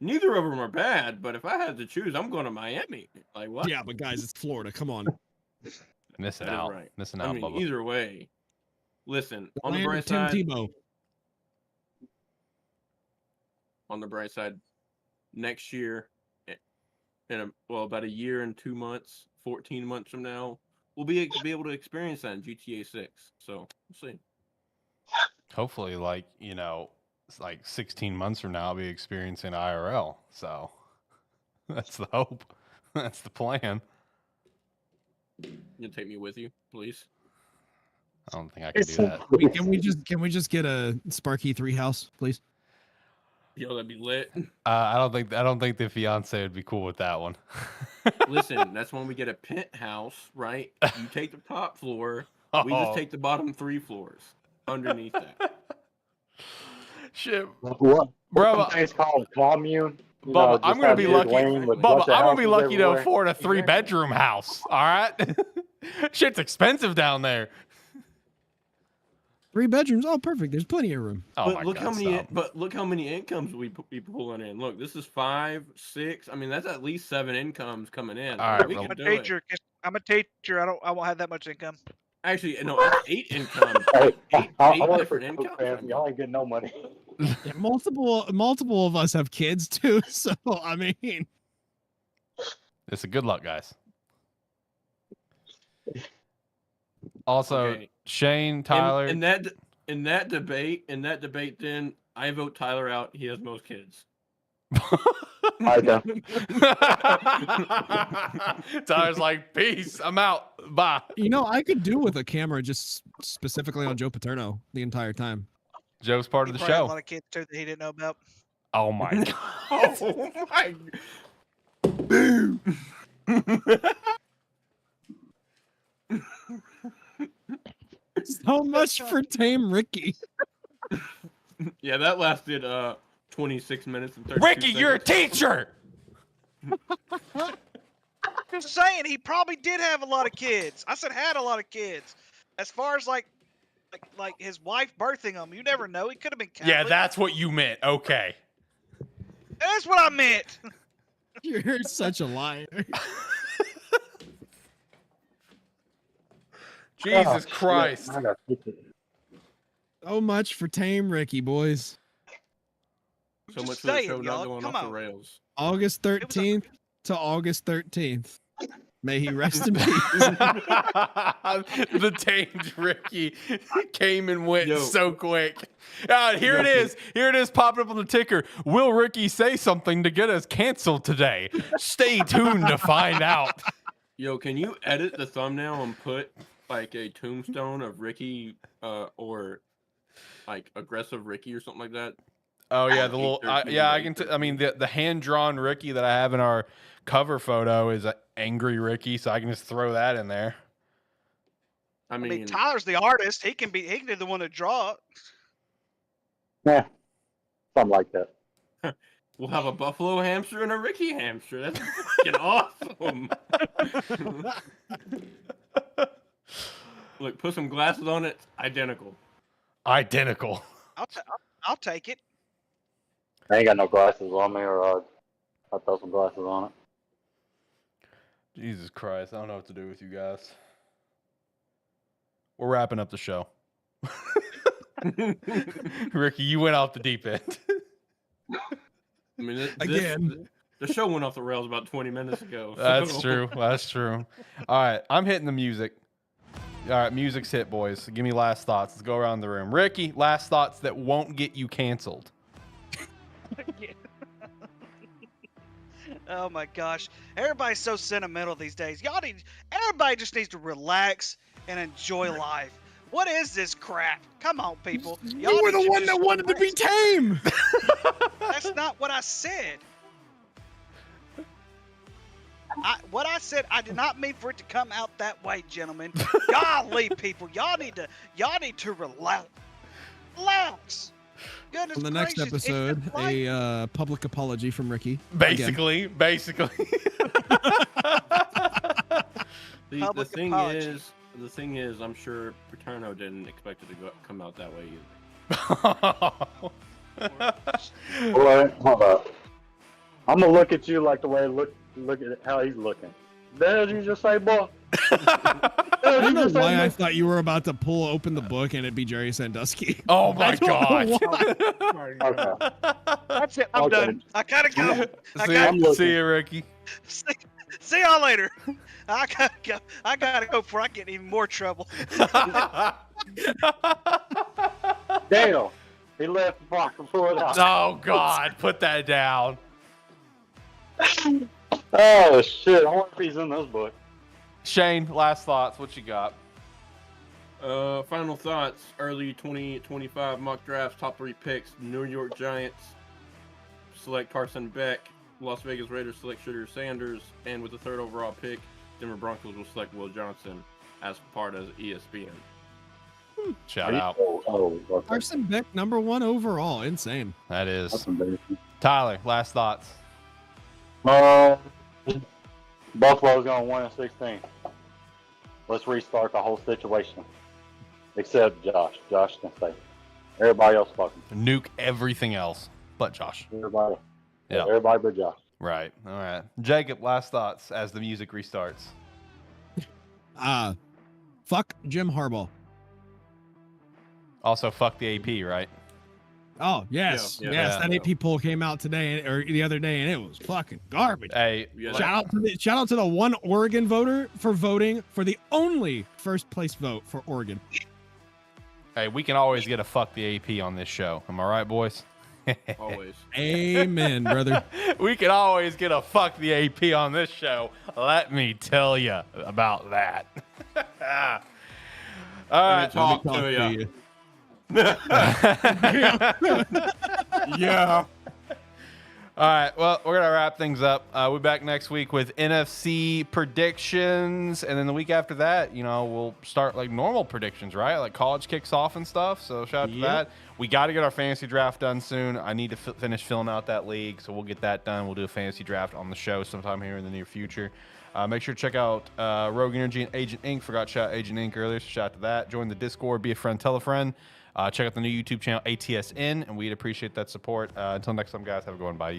neither of them are bad, but if I had to choose, I'm going to Miami. Like what?
Yeah, but guys, it's Florida. Come on.
Missing
That is
out.
right.
Missing
I
out,
mean,
Bubba.
either way. Listen, on the
Land
bright
of Tim
side,
Tebow.
Next year, about a year and 2 months, 14 months from now, we'll be able to experience that in GTA 6. So we'll see.
Hopefully, it's like 16 months from now, I'll be experiencing IRL. So that's the hope. That's the plan.
You'll take me with you, please.
I don't think I can do that.
Can we just get a Sparky 3 house, please?
Yo, that'd be lit.
I don't think the fiance would be cool with that one.
Listen, that's when we get a penthouse, right? You take the top floor. We
Oh.
just take the bottom 3 floors underneath that.
Shit,
What?
Bro,
Some things called a commune. You
Bubba,
know,
I'm
just
gonna
have
be
big
lucky.
wing with a
Bubba,
bunch of
I'm gonna be
houses
lucky to
everywhere.
afford a 3-bedroom house. All right, shit's expensive down there.
3 bedrooms. Oh, perfect. There's plenty of room.
Oh
But
my
look
God,
how many.
stop.
But look how many incomes we pulling in. Look, this is 5, 6. I mean, that's at least 7 incomes coming in.
All right,
we
well-
can
I'm a
do it.
teacher. I'm a teacher. I won't have that much income.
Actually, no, that's 8 incomes.
Hey,
Eight
I work
different
for
incomes.
Coke Fans. Y'all ain't getting no money.
Yeah, multiple of us have kids too. So I mean,
It's a good luck, guys. Also,
Okay.
Shane, Tyler.
In that debate, then I vote Tyler out. He has most kids.
I don't.
Tyler's like, peace. I'm out. Bye.
you know, I could do with a camera just specifically on Joe Paterno the entire time.
Joe's part
He
of the
probably had a
show.
lot of kids too that he didn't know about.
Oh my God.
Oh my! Boom!
So much for Tame Ricky.
Yeah, that lasted 26 minutes and 30.
Ricky, you're a teacher.
Just saying, he probably did have a lot of kids. I said had a lot of kids. As far as like his wife birthing him, you never know. He could have been Catholic.
Yeah, that's what you meant. Okay.
That's what I meant.
You're such a liar.
Jesus
Oh,
Christ.
shit. I gotta fix it.
So much for Tame Ricky, boys.
So
Just
much for the
saying,
show not
y'all.
going
Come
off the
on.
rails.
August
was a-
13th to August 13th. May he rest in peace.
The tamed Ricky came and went
Yo.
so quick. Here
Yo,
it is. Here it is popping up on the ticker. Will Ricky say something to get us canceled today? Stay tuned to find out.
Yo, can you edit the thumbnail and put like a tombstone of Ricky or like aggressive Ricky or something like that?
Oh yeah, the little
813,
yeah. I can. I mean, the hand drawn Ricky that I have in our cover photo is an angry Ricky, so I can just throw that in there.
I
I
mean,
mean, Tyler's the artist. He can be the one to draw it.
Yeah, something like that.
we'll have a buffalo hamster and a Ricky hamster. That's fucking awesome. Look, put some glasses on it. Identical.
Identical.
I'll take it.
I ain't got no glasses on me, or I'll throw some glasses on it.
Jesus Christ, I don't know what to do with you guys. We're wrapping up the show. Ricky, you went off the deep end.
I mean,
Again.
the show went off the rails about 20 minutes ago.
That's
so-
true. That's true. All right, I'm hitting the music. All right, music's hit, boys. Give me last thoughts. Let's go around the room. Ricky, last thoughts that won't get you canceled.
Oh my gosh, everybody's so sentimental these days. Everybody just needs to relax and enjoy life. What is this crap? Come on, people. Y'all
You were
need
the
to
one
just
that wanted to be
relax.
tame.
That's not what I said. What I said, I did not mean for it to come out that way, gentlemen. Golly, people, y'all need to relax. Relax. Goodness
On the next
gracious, it's
episode,
just like-
a public apology from Ricky.
Basically.
The
Public
thing
apology.
is, I'm sure Paterno didn't expect it to come out that way either.
Boy, hold up. I'm gonna look at you like the way look at how he's looking. The hell did you just say, boy?
I don't know why I thought you were about to pull open the book and it'd be Jerry Sandusky.
Oh my
I don't know
God.
why.
Okay.
That's it. I'm
Okay.
done. I gotta go.
See you, Ricky.
See y'all later. I gotta go. I gotta go before I get in even more trouble.
Damn. He left the box and pulled it out.
Oh God, put that down.
Oh shit! I wonder if he's in this book.
Shane, last thoughts. What you got?
Final thoughts. Early 2025 mock drafts. Top 3 picks. New York Giants select Carson Beck. Las Vegas Raiders select Shedeur Sanders. And with the 3rd overall pick, Denver Broncos will select Will Johnson as part of ESPN.
Shout out.
Okay.
Carson Beck, #1 overall. Insane.
That
That's
is.
embarrassing.
Tyler, last thoughts.
Buffalo's going 1-16. Let's restart the whole situation. Except Josh. Josh can stay. Everybody else fucking.
Nuke everything else but Josh.
Everybody.
Yeah.
Everybody but Josh.
Right. All right. Jacob, last thoughts as the music restarts.
Fuck Jim Harbaugh.
Also, fuck the AP, right?
Oh yes,
Yeah,
yes.
yeah.
That AP poll came out today or the other day, and it was fucking garbage.
Hey,
Yeah,
Shout out to the one Oregon voter for voting for the only first place vote for Oregon.
hey, we can always get a fuck the AP on this show. Am I right, boys?
Always.
Amen, brother.
We can always get a fuck the AP on this show. Let me tell you about that. All right.
Talk
Talk
to ya.
you.
Yeah.
All right. Well, we're going to wrap things up. We're back next week with NFC predictions. And then the week after that, we'll start like normal predictions, right? Like college kicks off and stuff. So shout out to that. We got to get our fantasy draft done soon. I need to finish filling out that league. So we'll get that done. We'll do a fantasy draft on the show sometime here in the near future. Make sure to check out Rogue Energy and Agent Inc. Forgot to shout out Agent Inc. earlier, so shout out to that. Join the Discord, be a friend, tell a friend. Check out the new YouTube channel, ATSN, and we'd appreciate that support. Until next time, guys, have a good one. Bye.